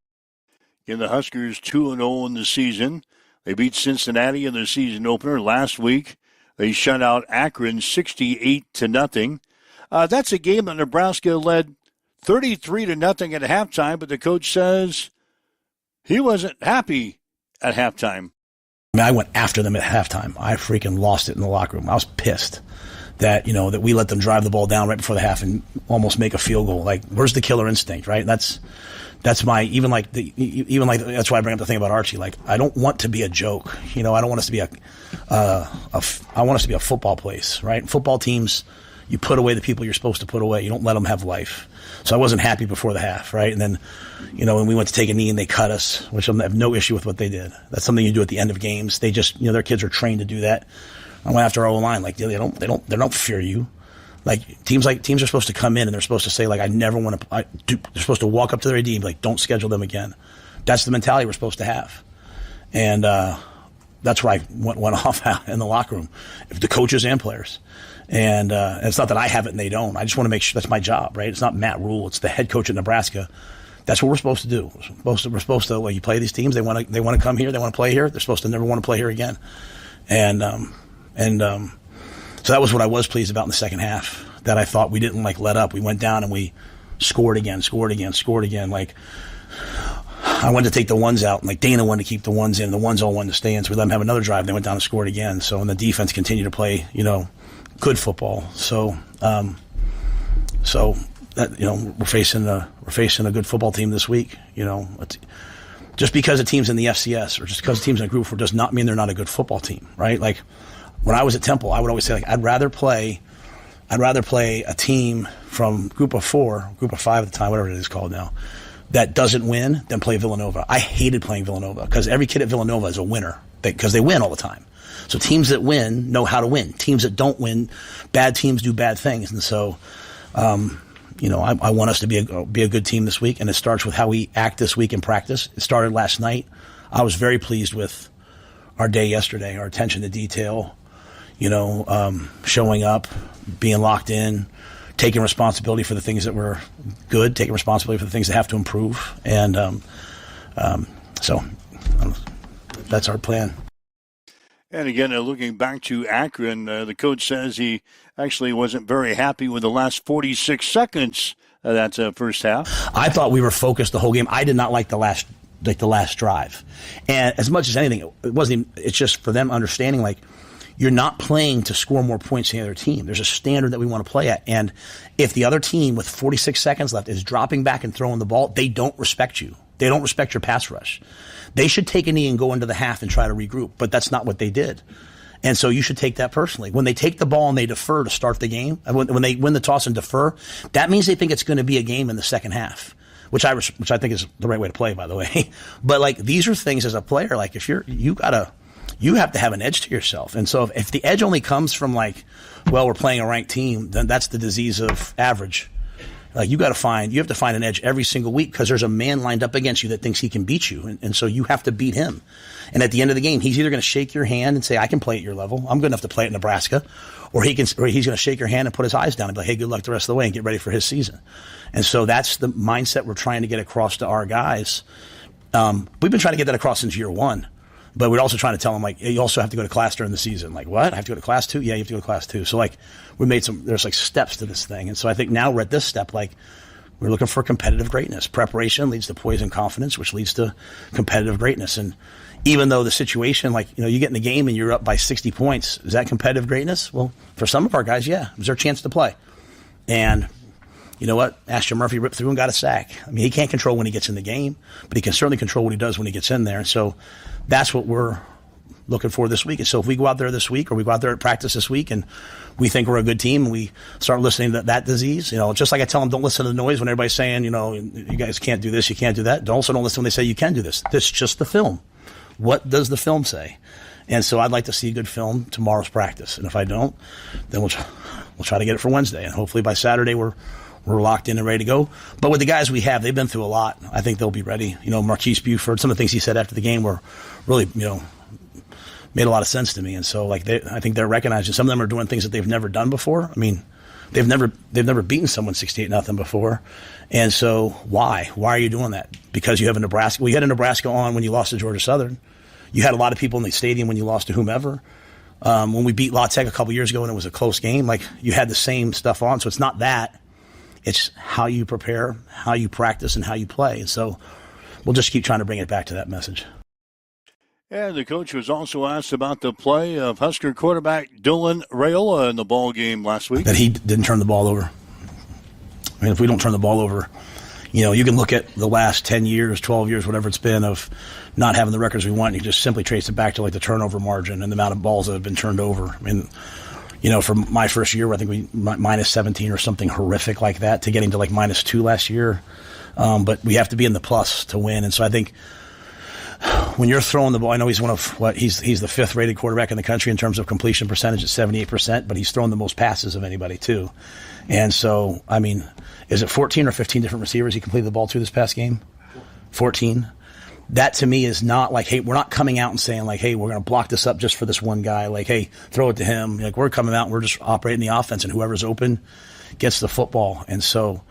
In the Huskers 2-0 in the season. They beat Cincinnati in the season opener last week. They shut out Akron 68-0. That's a game that Nebraska led 33-0 at halftime, but the coach says he wasn't happy at halftime. I went after them at halftime. I freaking lost it in the locker room. I was pissed that we let them drive the ball down right before the half and almost make a field goal. Like, where's the killer instinct, right? That's my that's why I bring up the thing about Archie. Like, I don't want to be a joke. I don't want us to be I want us to be a football place, right? Football teams, you put away the people you're supposed to put away. You don't let them have life. So I wasn't happy before the half, right? And then, when we went to take a knee and they cut us, which I have no issue with what they did. That's something you do at the end of games. They just, their kids are trained to do that. I went after our O-line. Like, they don't fear you. Like, teams are supposed to come in and they're supposed to say, like, I never want to. They're supposed to walk up to their AD and be like, don't schedule them again. That's the mentality we're supposed to have. And that's where I went off in the locker room, the coaches and players. And it's not that I have it and they don't. I just want to make sure that's my job, right? It's not Matt Rule. It's the head coach at Nebraska. That's what we're supposed to do. We're supposed to you play these teams. They want to come here. They want to play here. They're supposed to never want to play here again. So that was what I was pleased about in the second half, that I thought we didn't let up. We went down and we scored again. Like, I wanted to take the ones out, and Dana wanted to keep the ones in. The ones all wanted to stay in, so we let them have another drive. They went down and scored again. So, and the defense continued to play, good football. So that, we're facing a good football team this week. Just because a team's in the FCS or just because a team's in a Group 4 does not mean they're not a good football team, right? Like, when I was at Temple, I would always say, I'd rather play a team from Group of 4, Group of 5 at the time, whatever it is called now, that doesn't win than play Villanova. I hated playing Villanova because every kid at Villanova is a winner because they win all the time. So teams that win know how to win. Teams that don't win, bad teams do bad things. And so, I want us to be a good team this week, and it starts with how we act this week in practice. It started last night. I was very pleased with our day yesterday, our attention to detail, showing up, being locked in, taking responsibility for the things that were good, taking responsibility for the things that have to improve. And so that's our plan. And again, looking back to Akron, the coach says he actually wasn't very happy with the last 46 seconds of that first half. I thought we were focused the whole game. I did not like the last drive. And as much as anything, it's just for them understanding, like, you're not playing to score more points than the other team. There's a standard that we want to play at. And if the other team with 46 seconds left is dropping back and throwing the ball, they don't respect you. They don't respect your pass rush. They should take a knee and go into the half and try to regroup, but that's not what they did. And so you should take that personally. When they take the ball and they defer to start the game, when they win the toss and defer, that means they think it's going to be a game in the second half, which I think is the right way to play, by the way. But like, these are things as a player, like, if you have to have an edge to yourself. And so if the edge only comes from like, well, we're playing a ranked team, then that's the disease of average. Like, you have to find an edge every single week, because there's a man lined up against you that thinks he can beat you. And so you have to beat him. And at the end of the game, he's either going to shake your hand and say, I can play at your level. I'm good enough to play at Nebraska. Or he's going to shake your hand and put his eyes down and be like, hey, good luck the rest of the way and get ready for his season. And so that's the mindset we're trying to get across to our guys. We've been trying to get that across since year one. But we're also trying to tell them, like, you also have to go to class during the season. Like, what? I have to go to class too? Yeah, you have to go to class too. So, like, there's like steps to this thing. And so I think now we're at this step, like, we're looking for competitive greatness. Preparation leads to poise and confidence, which leads to competitive greatness. And even though the situation, like, you get in the game and you're up by 60 points, is that competitive greatness? Well, for some of our guys, yeah, it was their chance to play. And you know what? Ashton Murphy ripped through and got a sack. I mean, he can't control when he gets in the game, but he can certainly control what he does when he gets in there. And so that's what we're looking for this week. And so if we go out there this week, or we go out there at practice this week, and we think we're a good team, and we start listening to that disease, just like I tell them, don't listen to the noise when everybody's saying, you guys can't do this, you can't do that. Also don't listen when they say you can do this. This is just the film. What does the film say? And so I'd like to see a good film tomorrow's practice. And if I don't, then we'll try to get it for Wednesday. And hopefully by Saturday we're locked in and ready to go. But with the guys we have, they've been through a lot. I think they'll be ready. Marquise Buford, some of the things he said after the game were really, made a lot of sense to me. And so, like, I think they're recognizing some of them are doing things that they've never done before. I mean, they've never beaten someone 68-0 before. And so why? Why are you doing that? Because you have a Nebraska. Well, you had a Nebraska on when you lost to Georgia Southern. You had a lot of people in the stadium when you lost to whomever. When we beat La Tech a couple years ago and it was a close game, like, you had the same stuff on. So it's not that. It's how you prepare, how you practice, and how you play. And so we'll just keep trying to bring it back to that message. And the coach was also asked about the play of Husker quarterback Dylan Raiola in the ball game last week. That he didn't turn the ball over. I mean, if we don't turn the ball over, you can look at the last 10 years, 12 years, whatever it's been, of not having the records we want. You can just simply trace it back to, like, the turnover margin and the amount of balls that have been turned over. I mean, for my first year, I think we minus 17 or something horrific like that, to getting to like minus 2 last year. But we have to be in the plus to win. And so I think when you're throwing the ball, I know he's he's the 5th rated quarterback in the country in terms of completion percentage at 78%, but he's thrown the most passes of anybody too. And so, I mean, is it 14 or 15 different receivers he completed the ball to this past game? 14. That to me is not like, hey, we're not coming out and saying like, hey, we're going to block this up just for this one guy. Like, hey, throw it to him. Like, we're coming out and we're just operating the offense, and whoever's open gets the football. And so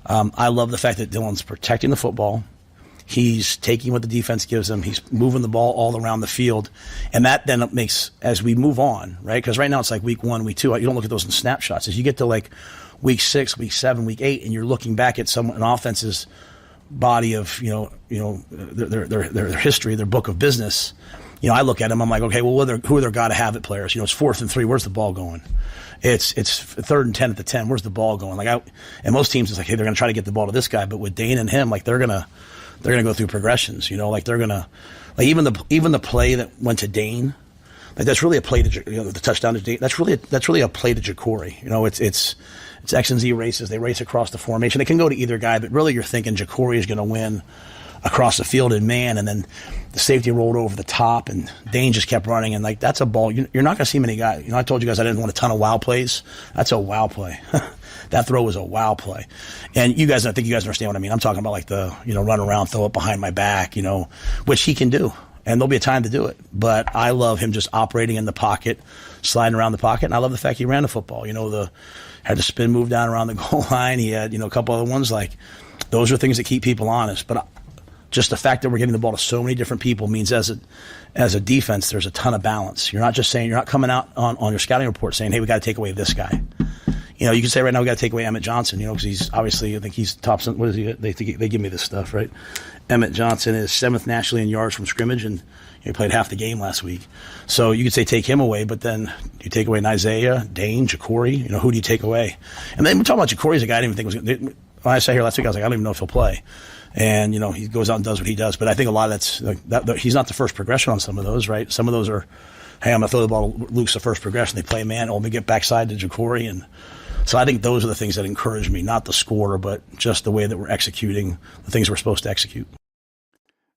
I love the fact that Dylan's protecting the football. He's taking what the defense gives him. He's moving the ball all around the field. And that then makes, as we move on, right? Because right now it's like week 1, week 2. You don't look at those in snapshots. As you get to like week 6, week 7, week 8, and you're looking back at an offense's body of, their history, their book of business. I look at them, I'm like, okay, well, who are their gotta have it players? It's 4th and 3. Where's the ball going? It's 3rd and 10 at the 10. Where's the ball going? And most teams, it's like, hey, they're going to try to get the ball to this guy. But with Dane and him, like, they're going to go through progressions, like they're going to, like, even the play that went to Dane, like, that's really a play to, the touchdown to Dane. That's really a play to Ja'Cory. It's X and Z races. They race across the formation. They can go to either guy, but really you're thinking Ja'Cory is going to win across the field in man, and then the safety rolled over the top, and Dane just kept running, and like, that's a ball. You're not going to see many guys. I told you guys I didn't want a ton of wow plays. That's a wow play. That throw was a wow play. And I think you guys understand what I mean. I'm talking about like the, run around, throw it behind my back, which he can do. And there'll be a time to do it. But I love him just operating in the pocket, sliding around the pocket. And I love the fact he ran the football. Had the spin move down around the goal line. He had, a couple other ones. Like, those are things that keep people honest. But just the fact that we're getting the ball to so many different people means as a defense, there's a ton of balance. You're not coming out on your scouting report saying, hey, we got to take away this guy. You can say right now we got to take away Emmett Johnson, because he's obviously, I think he's top. What is he? They give me this stuff, right? Emmett Johnson is 7th nationally in yards from scrimmage, and he played half the game last week. So you could say take him away, but then you take away Isaiah, Dane, Ja'Cory. Who do you take away? And then we're talking about Ja'Cory as a guy I didn't even think was. When I sat here last week, I was like, I don't even know if he'll play. And he goes out and does what he does. But I think a lot of that's he's not the first progression on some of those, right? Some of those are, hey, I'm gonna throw the ball to Luke's the first progression. They play man, let me get backside to Ja'Cory, and so I think those are the things that encourage me, not the score, but just the way that we're executing the things we're supposed to execute.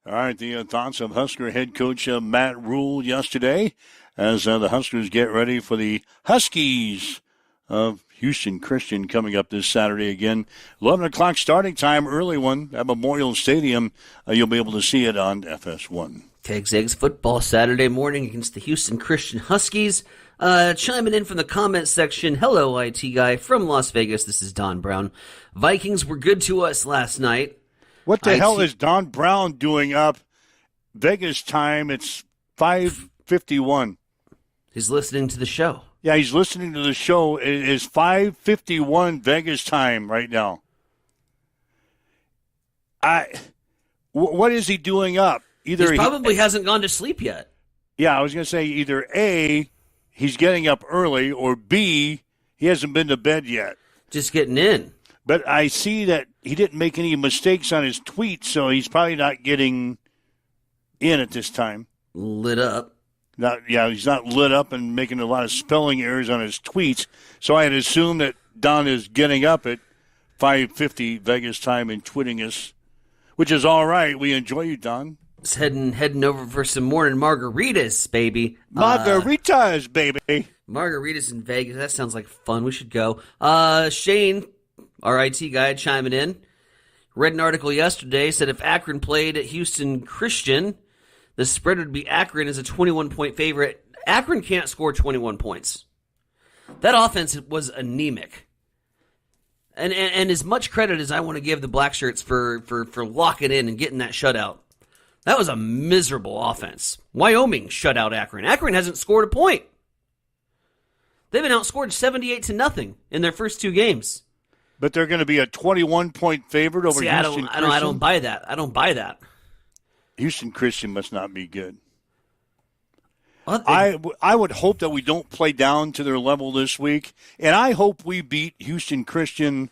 All right, the thoughts of Husker head coach Matt Rule yesterday as the Huskers get ready for the Huskies of Houston Christian coming up this Saturday again. 11 o'clock starting time, early one at Memorial Stadium. You'll be able to see it on FS1. Kegs Eggs football Saturday morning against the Houston Christian Huskies. Chiming in from the comment section, hello, IT guy from Las Vegas. This is Don Brown. Vikings were good to us last night. What the hell is Don Brown doing up Vegas time? It's 5:51. He's listening to the show. Yeah, he's listening to the show. It is 5:51 Vegas time right now. What is he doing up? Either he probably hasn't gone to sleep yet. Yeah, I was going to say either A, he's getting up early, or B, he hasn't been to bed yet. Just getting in. But I see that he didn't make any mistakes on his tweets, so he's probably not getting in at this time. Lit up. He's not lit up and making a lot of spelling errors on his tweets. So I had assumed that Don is getting up at 5:50 Vegas time and tweeting us, which is all right. We enjoy you, Don. Just heading over for some morning margaritas, baby. Margaritas, baby. Margaritas in Vegas. That sounds like fun. We should go. Shane, our IT guy, chiming in. Read an article yesterday, said if Akron played at Houston Christian, the spread would be Akron as a 21-point favorite. Akron can't score 21 points. That offense was anemic. And as much credit as I want to give the Black Shirts for locking in and getting that shutout, that was a miserable offense. Wyoming shut out Akron. Akron hasn't scored a point. They've been outscored 78-0 in their first two games. But they're going to be a 21-point favorite over Houston Christian? I don't buy that. I don't buy that. Houston Christian must not be good. I would hope that we don't play down to their level this week, and I hope we beat Houston Christian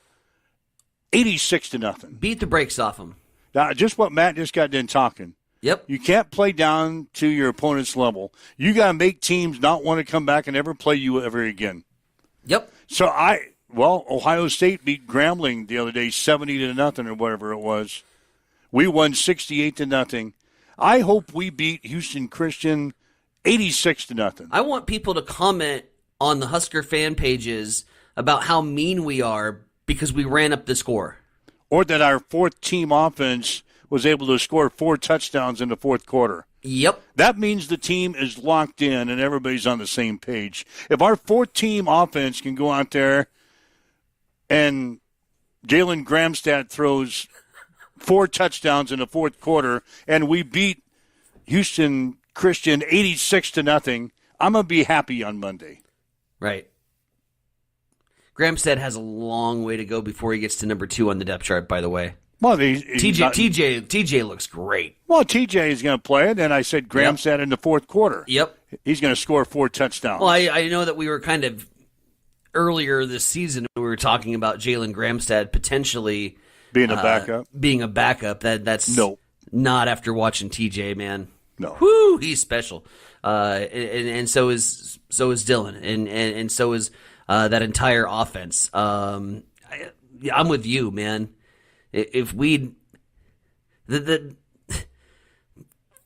86-0. Beat the brakes off them. Now, just what Matt just got done talking. Yep. You can't play down to your opponent's level. You got to make teams not want to come back and ever play you ever again. Yep. So Ohio State beat Grambling the other day 70-0 or whatever it was. We won 68-0. I hope we beat Houston Christian 86-0. I want people to comment on the Husker fan pages about how mean we are because we ran up the score. Or that our fourth-team offense was able to score 4 touchdowns in the fourth quarter. Yep. That means the team is locked in and everybody's on the same page. If our fourth-team offense can go out there and Jalen Gramstad throws 4 touchdowns in the fourth quarter and we beat Houston Christian 86-0, I'm going to be happy on Monday. Right. Gramstad has a long way to go before he gets to number 2 on the depth chart, by the way. Well, TJ looks great. Well, TJ is going to play it, and I said Gramstad in the fourth quarter. Yep. He's going to score 4 touchdowns. Well, I know that we were kind of earlier this season, we were talking about Jalen Gramstad potentially being a backup. That's not after watching TJ, man. No. Whoo, he's special. And so is Dylan, and so is that entire offense. I'm with you, man. If we the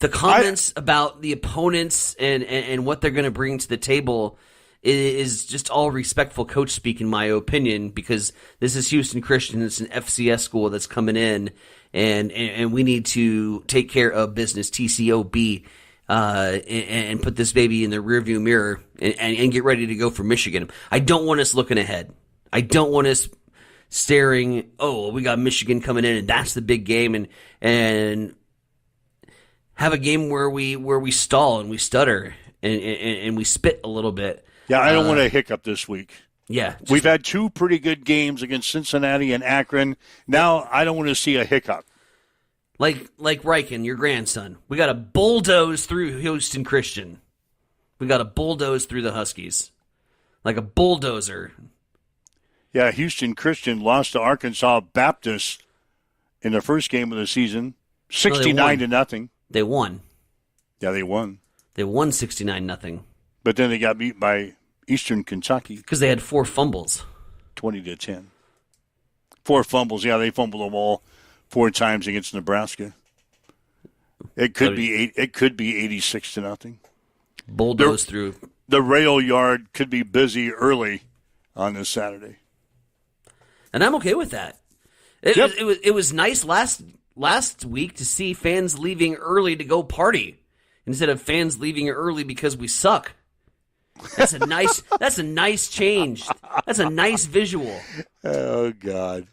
comments about the opponents and what they're going to bring to the table is just all respectful coach speak, in my opinion, because this is Houston Christian. It's an FCS school that's coming in, and we need to take care of business, TCOB, and put this baby in the rearview mirror and get ready to go for Michigan. I don't want us looking ahead. I don't want us staring, oh, we got Michigan coming in, and that's the big game, and have a game where we stall and we stutter and we spit a little bit. Yeah, I don't want a hiccup this week. Yeah. We've had 2 pretty good games against Cincinnati and Akron. Now I don't want to see a hiccup. Like Riken, your grandson. We got to bulldoze through Houston Christian. We got to bulldoze through the Huskies. Like a bulldozer. Yeah, Houston Christian lost to Arkansas Baptist in the first game of the season, 69-0. They won. Yeah, they won. They won 69-0. But then they got beat by Eastern Kentucky. Because they had 4 fumbles. 20-10. 4 fumbles. Yeah, they fumbled the ball 4 times against Nebraska. It could be 86-0. Bulldoze through. The rail yard could be busy early on this Saturday. And I'm okay with that. It was nice last week to see fans leaving early to go party instead of fans leaving early because we suck. That's a nice change. That's a nice visual. Oh God.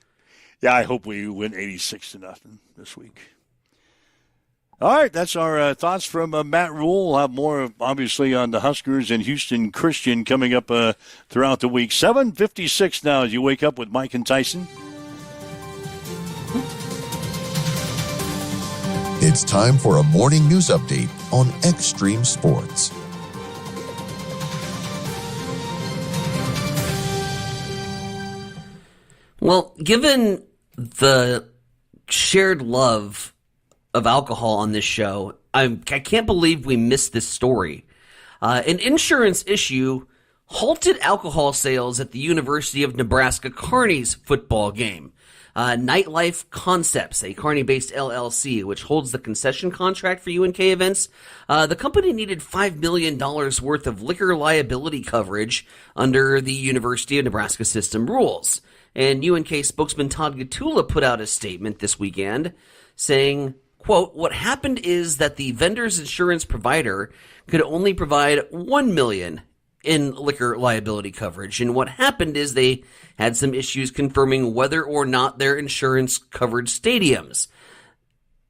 Yeah, I hope we win 86-0 this week. All right, that's our thoughts from Matt Rule. We'll have more, obviously, on the Huskers and Houston Christian coming up throughout the week. 7:56 now as you wake up with Mike and Tyson. It's time for a morning news update on Extreme Sports. Well, given the shared love of alcohol on this show, I can't believe we missed this story. An insurance issue halted alcohol sales at the University of Nebraska Kearney's football game. Nightlife Concepts, a Kearney-based LLC, which holds the concession contract for UNK events, the company needed $5 million worth of liquor liability coverage under the University of Nebraska system rules. And UNK spokesman Todd Gatula put out a statement this weekend saying, quote, "What happened is that the vendor's insurance provider could only provide $1 million in liquor liability coverage. And what happened is they had some issues confirming whether or not their insurance covered stadiums."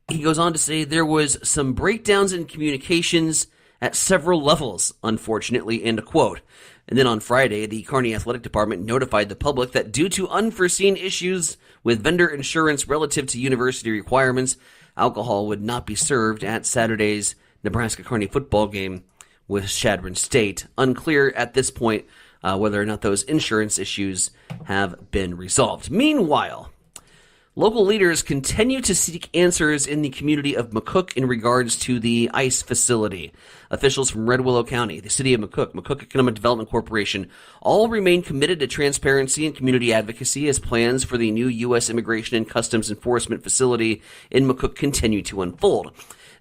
He goes on to say there was some breakdowns in communications at several levels, unfortunately, end quote. And then on Friday, the Kearney Athletic Department notified the public that due to unforeseen issues with vendor insurance relative to university requirements, alcohol would not be served at Saturday's Nebraska Kearney football game with Chadron State. Unclear at this point whether or not those insurance issues have been resolved. Meanwhile, local leaders continue to seek answers in the community of McCook in regards to the ICE facility. Officials from Red Willow County, the city of McCook Economic Development Corporation, all remain committed to transparency and community advocacy as plans for the new U.S. Immigration and Customs Enforcement facility in McCook continue to unfold.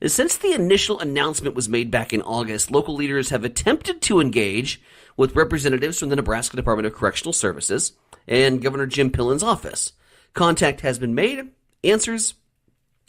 Since the initial announcement was made back in August, local leaders have attempted to engage with representatives from the Nebraska Department of Correctional Services and Governor Jim Pillen's office. Contact has been made. Answers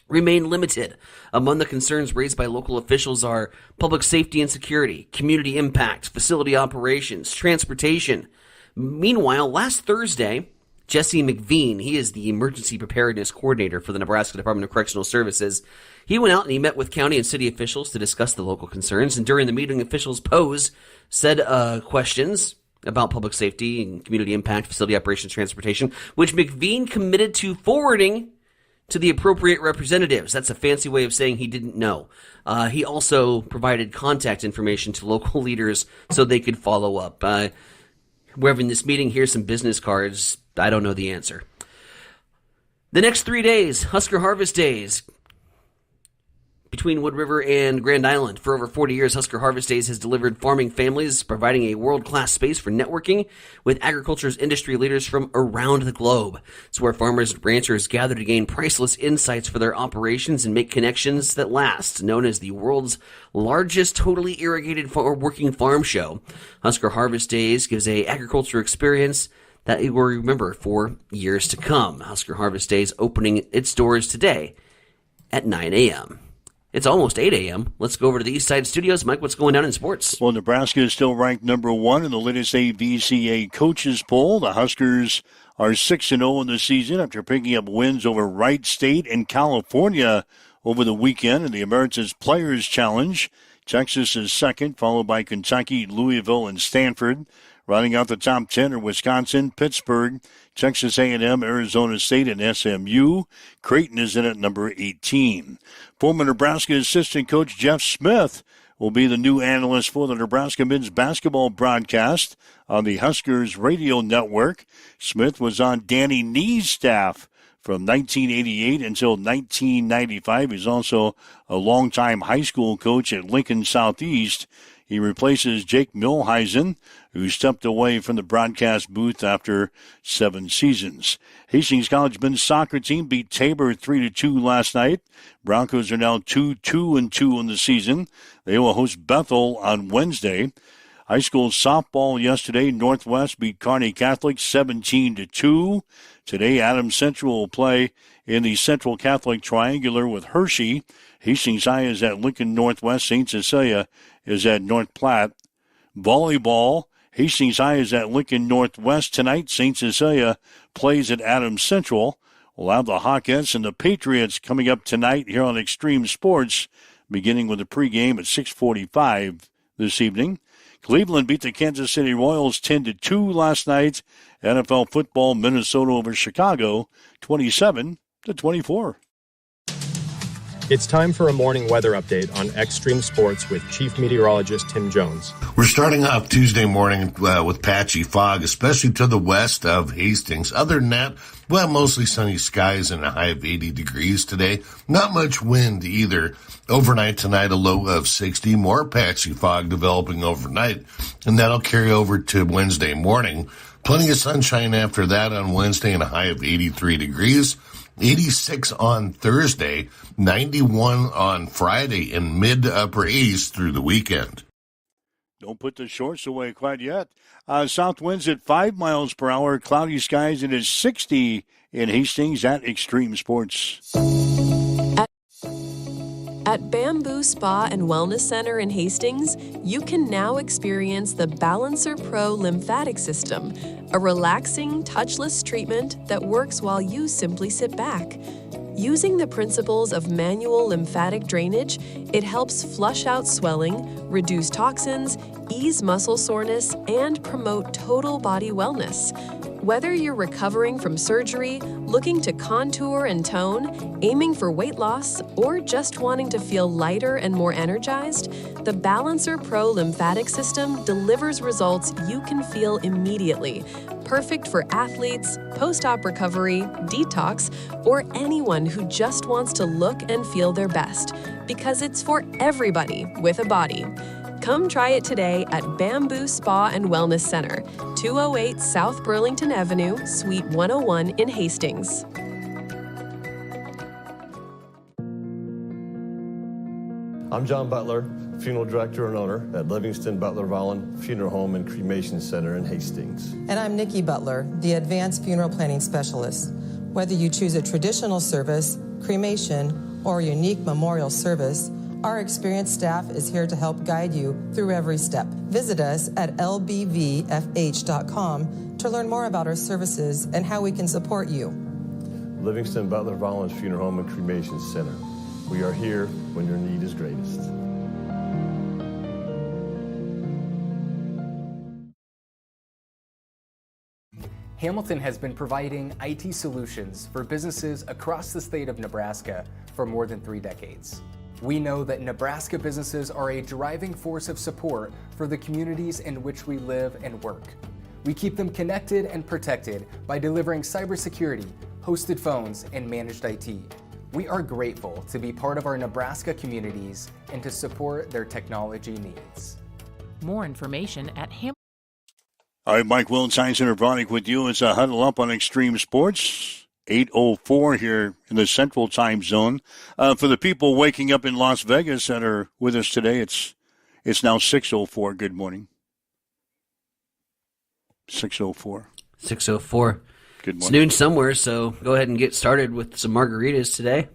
remain limited. Among the concerns raised by local officials are public safety and security, community impact, facility operations, transportation. Meanwhile, last Thursday, Jesse McVean, he is the Emergency Preparedness Coordinator for the Nebraska Department of Correctional Services. He went out and he met with county and city officials to discuss the local concerns, and during the meeting, officials posed said questions about public safety and community impact, facility operations, transportation, which McVean committed to forwarding to the appropriate representatives. That's a fancy way of saying he didn't know. He also provided contact information to local leaders so they could follow up. We're having this meeting, here's some business cards. I don't know the answer. The next 3 days, Husker Harvest Days. between Wood River and Grand Island. For over 40 years, Husker Harvest Days has delivered farming families, providing a world-class space for networking with agriculture's industry leaders from around the globe. It's where farmers and ranchers gather to gain priceless insights for their operations and make connections that last. Known as the world's largest totally irrigated working farm show, Husker Harvest Days gives a agriculture experience that you will remember for years to come. Husker Harvest Days opening its doors today at 9 a.m. It's almost 8 a.m. Let's go over to the East Side Studios. Mike, what's going on in sports? Well, Nebraska is still ranked number 1 in the latest AVCA coaches poll. The Huskers are 6-0 in the season after picking up wins over Wright State and California over the weekend in the Emeritus Players Challenge. Texas is second, followed by Kentucky, Louisville, and Stanford. Rounding out the top 10 are Wisconsin, Pittsburgh, Texas A&M, Arizona State, and SMU. Creighton is in at number 18. Former Nebraska assistant coach Jeff Smith will be the new analyst for the Nebraska men's basketball broadcast on the Huskers radio network. Smith was on Danny Nee's staff from 1988 until 1995. He's also a longtime high school coach at Lincoln Southeast. He replaces Jake Milheisen, who stepped away from the broadcast booth after 7 seasons. Hastings College men's soccer team beat Tabor 3-2 last night. Broncos are now 2-2-2 in the season. They will host Bethel on Wednesday. High school softball yesterday, Northwest beat Kearney Catholic 17-2. Today, Adams Central will play in the Central Catholic Triangular with Hershey. Hastings High is at Lincoln Northwest. St. Cecilia is at North Platte. Volleyball, Hastings High is at Lincoln Northwest tonight. St. Cecilia plays at Adams Central. We'll have the Hawkettes and the Patriots coming up tonight here on Extreme Sports, beginning with the pregame at 6:45 this evening. Cleveland beat the Kansas City Royals 10-2 last night. NFL football, Minnesota over Chicago, 27-24. It's time for a morning weather update on Extreme Sports with Chief Meteorologist Tim Jones. We're starting off Tuesday morning with patchy fog, especially to the west of Hastings. Other than that, mostly sunny skies and a high of 80 degrees today. Not much wind either. Overnight tonight, a low of 60. More patchy fog developing overnight, and that'll carry over to Wednesday morning. Plenty of sunshine after that on Wednesday and a high of 83 degrees. 86 on Thursday, 91 on Friday, and mid to upper 80s through the weekend. Don't put the shorts away quite yet. South winds at 5 miles per hour, cloudy skies, and it's 60 in Hastings at Extreme Sports. At Bamboo Spa and Wellness Center in Hastings, you can now experience the Balancer Pro lymphatic system, a relaxing, touchless treatment that works while you simply sit back. Using the principles of manual lymphatic drainage, it helps flush out swelling, reduce toxins, ease muscle soreness, and promote total body wellness. Whether you're recovering from surgery, looking to contour and tone, aiming for weight loss, or just wanting to feel lighter and more energized, the Balancer Pro lymphatic system delivers results you can feel immediately. Perfect for athletes, post-op recovery, detox, or anyone who just wants to look and feel their best, because it's for everybody with a body. Come try it today at Bamboo Spa and Wellness Center, 208 South Burlington Avenue, Suite 101 in Hastings. I'm John Butler, Funeral Director and Owner at Livingston Butler Vollen Funeral Home and Cremation Center in Hastings. And I'm Nikki Butler, the Advanced Funeral Planning Specialist. Whether you choose a traditional service, cremation, or a unique memorial service, our experienced staff is here to help guide you through every step. Visit us at lbvfh.com to learn more about our services and how we can support you. Livingston Butler Vollen Funeral Home and Cremation Center. We are here when your need is greatest. Hamilton has been providing IT solutions for businesses across the state of Nebraska for more than 3 decades. We know that Nebraska businesses are a driving force of support for the communities in which we live and work. We keep them connected and protected by delivering cybersecurity, hosted phones, and managed IT. We are grateful to be part of our Nebraska communities and to support their technology needs. More information at All right, Mike Willenstein, Center Bronick with you. It's a Huddle Up on Extreme Sports. 8:04 here in the Central Time Zone. For the people waking up in Las Vegas that are with us today, it's now 6:04. Good morning. 6:04. 6:04. Good morning. It's noon somewhere, so go ahead and get started with some margaritas today.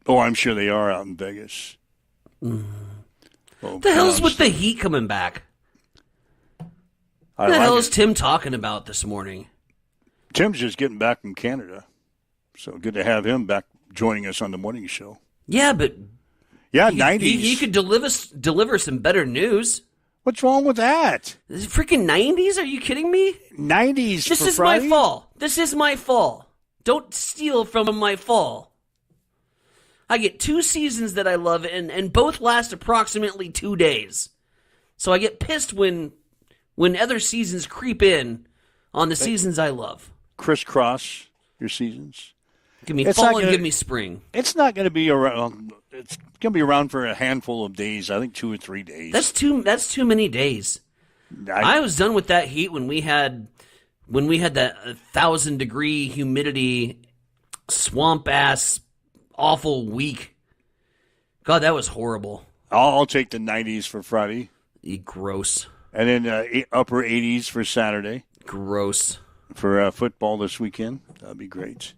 Oh, I'm sure they are out in Vegas. What the hell's with the heat coming back? What the hell is Tim talking about this morning? Tim's just getting back from Canada, so good to have him back joining us on the morning show. Yeah, but 90s. He could deliver some better news. What's wrong with that? Is it freaking 90s? Are you kidding me? 90s. This for is Friday? my fall. This is my fall. Don't steal from my fall. I get 2 seasons that I love, and both last approximately 2 days. So I get pissed when other seasons creep in on the seasons I love. Crisscross your seasons. Give me fall and give me spring. It's not going to be around. It's going to be around for a handful of days. I think 2 or 3 days. That's too many days. I was done with that heat when we had that 1,000-degree humidity, swamp ass, awful week. God, that was horrible. I'll take the 90s for Friday. Gross. And then upper 80s for Saturday. Gross. For football this weekend. That'd be great.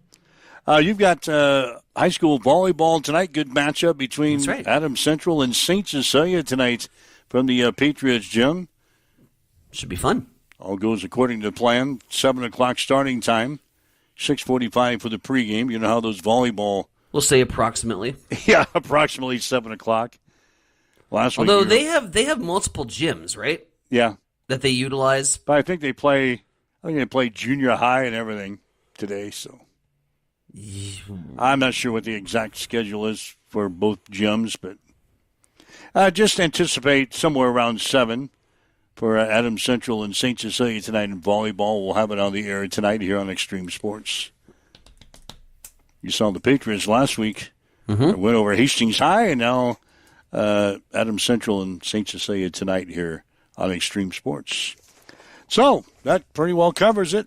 You've got high school volleyball tonight. Good matchup between Adams Central and St. Cecilia tonight from the Patriots gym. Should be fun. All goes according to plan. 7 o'clock starting time. 6:45 for the pregame. You know how those volleyball... We'll say approximately. Yeah, approximately 7 o'clock. Although they have multiple gyms, right? Yeah. That they utilize. But I think they play junior high and everything today, so... I'm not sure what the exact schedule is for both gyms, but just anticipate somewhere around 7 for Adams Central and St. Cecilia tonight in volleyball. We'll have it on the air tonight here on Extreme Sports. You saw the Patriots last week. Went over Hastings High, and now Adams Central and St. Cecilia tonight here on Extreme Sports. So that pretty well covers it.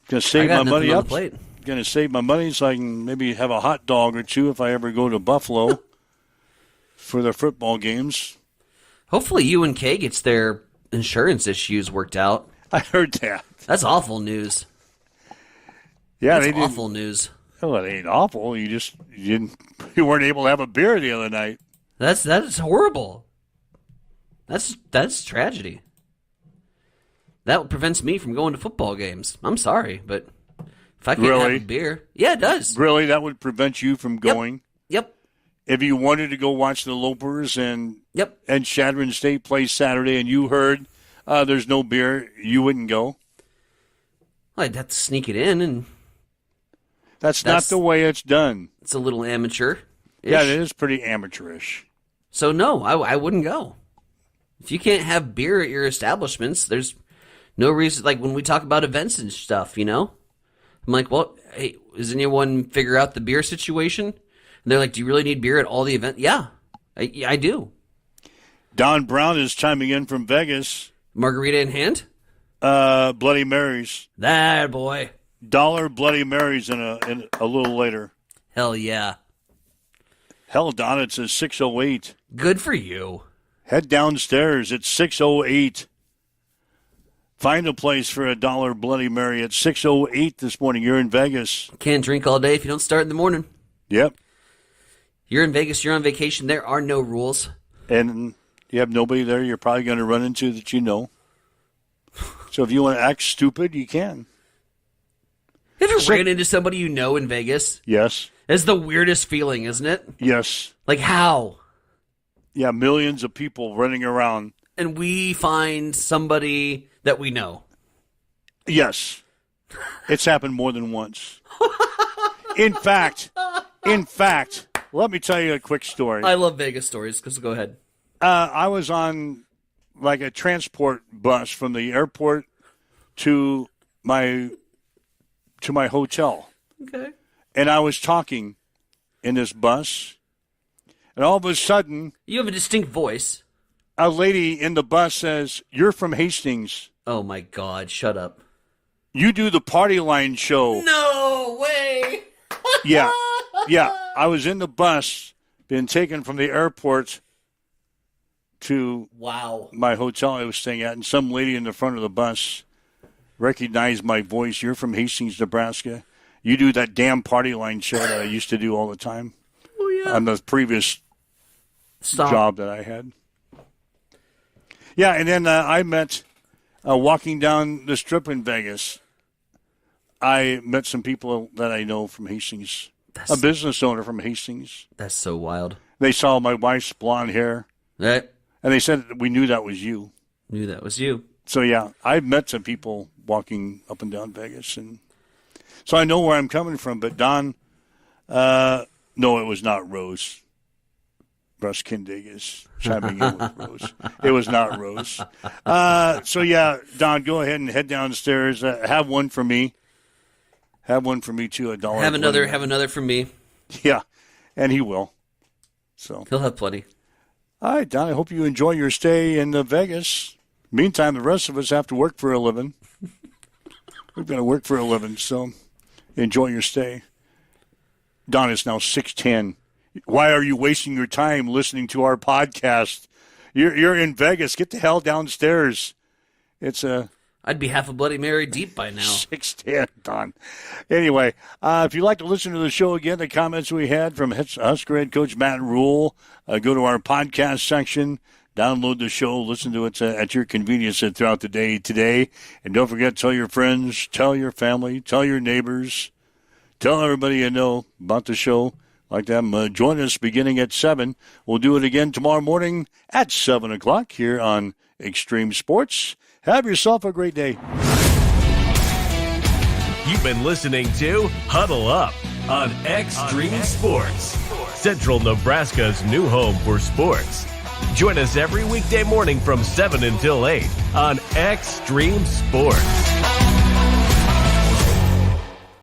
Going to save my money up. Going to save my money so I can maybe have a hot dog or two if I ever go to Buffalo for the football games. Hopefully UNK gets their insurance issues worked out. I heard that. That's awful news. Yeah, that's awful news. Well, it ain't awful. You weren't able to have a beer the other night. That is horrible. That's tragedy. That prevents me from going to football games. I'm sorry, but if I can't have a beer, yeah, it does. Really, that would prevent you from going. Yep. If you wanted to go watch the Lopers and Shadron State play Saturday, and you heard there's no beer, you wouldn't go. I'd have to sneak it in, and that's not the way it's done. It's a little amateur. Yeah, it is pretty amateurish. So no, I wouldn't go. If you can't have beer at your establishments, there's no reason. Like when we talk about events and stuff, I'm like, well, hey, does anyone figure out the beer situation? And they're like, do you really need beer at all the events? Yeah, I do. Don Brown is chiming in from Vegas. Margarita in hand? Bloody Marys. That boy. $1 Bloody Marys in a little later. Hell yeah. Hell, Don, it says 6:08. Good for you. Head downstairs. It's 6:08. Find a place for $1 Bloody Mary at 6:08 this morning. You're in Vegas. Can't drink all day if you don't start in the morning. Yep. You're in Vegas. You're on vacation. There are no rules. And you have nobody there you're probably going to run into that you know. So if you want to act stupid, you can. You ever ran into somebody you know in Vegas? Yes. It's the weirdest feeling, isn't it? Yes. Like how? Yeah, millions of people running around. And we find somebody that we know. Yes. It's happened more than once. In fact, let me tell you a quick story. I love Vegas stories, so go ahead. I was on like a transport bus from the airport to my hotel. Okay. And I was talking in this bus, and all of a sudden... You have a distinct voice. A lady in the bus says, "You're from Hastings." Oh, my God. Shut up. You do the Party Line show. No way. Yeah. I was in the bus, been taken from the airport to my hotel I was staying at, and some lady in the front of the bus recognized my voice. "You're from Hastings, Nebraska. You do that damn Party Line show that I used to do all the time." Oh, yeah. On the previous job that I had. Yeah, and then I met, walking down the strip in Vegas, I met some people that I know from Hastings. A business owner from Hastings. That's so wild. They saw my wife's blonde hair. Right. And they said, "We knew that was you." Knew that was you. So, yeah, I've met some people walking up and down Vegas. And so I know where I'm coming from. But, Don, no, it was not Rose. Russ Kindig is chiming in with Rose. It was not Rose. So, yeah, Don, go ahead and head downstairs. Have one for me. Have one for me, too. $1. Have another for me. Yeah, and he will. So he'll have plenty. All right, Don, I hope you enjoy your stay in Vegas. Meantime, the rest of us have to work for a living. We've got to work for a living, so enjoy your stay. Don, it's now 6:10. Why are you wasting your time listening to our podcast? You're in Vegas. Get the hell downstairs. It's I'd be half a Bloody Mary deep by now. 6:10, Don. Anyway, if you'd like to listen to the show again, the comments we had from Husker head coach Matt Rule, go to our podcast section, download the show, listen to it at your convenience throughout the day today. And don't forget, tell your friends, tell your family, tell your neighbors, tell everybody you know about the show. Like them, join us beginning at 7. We'll do it again tomorrow morning at 7 o'clock here on Extreme Sports. Have yourself a great day. You've been listening to Huddle Up on Extreme Sports, Central Nebraska's new home for sports. Join us every weekday morning from 7 until 8 on Extreme Sports.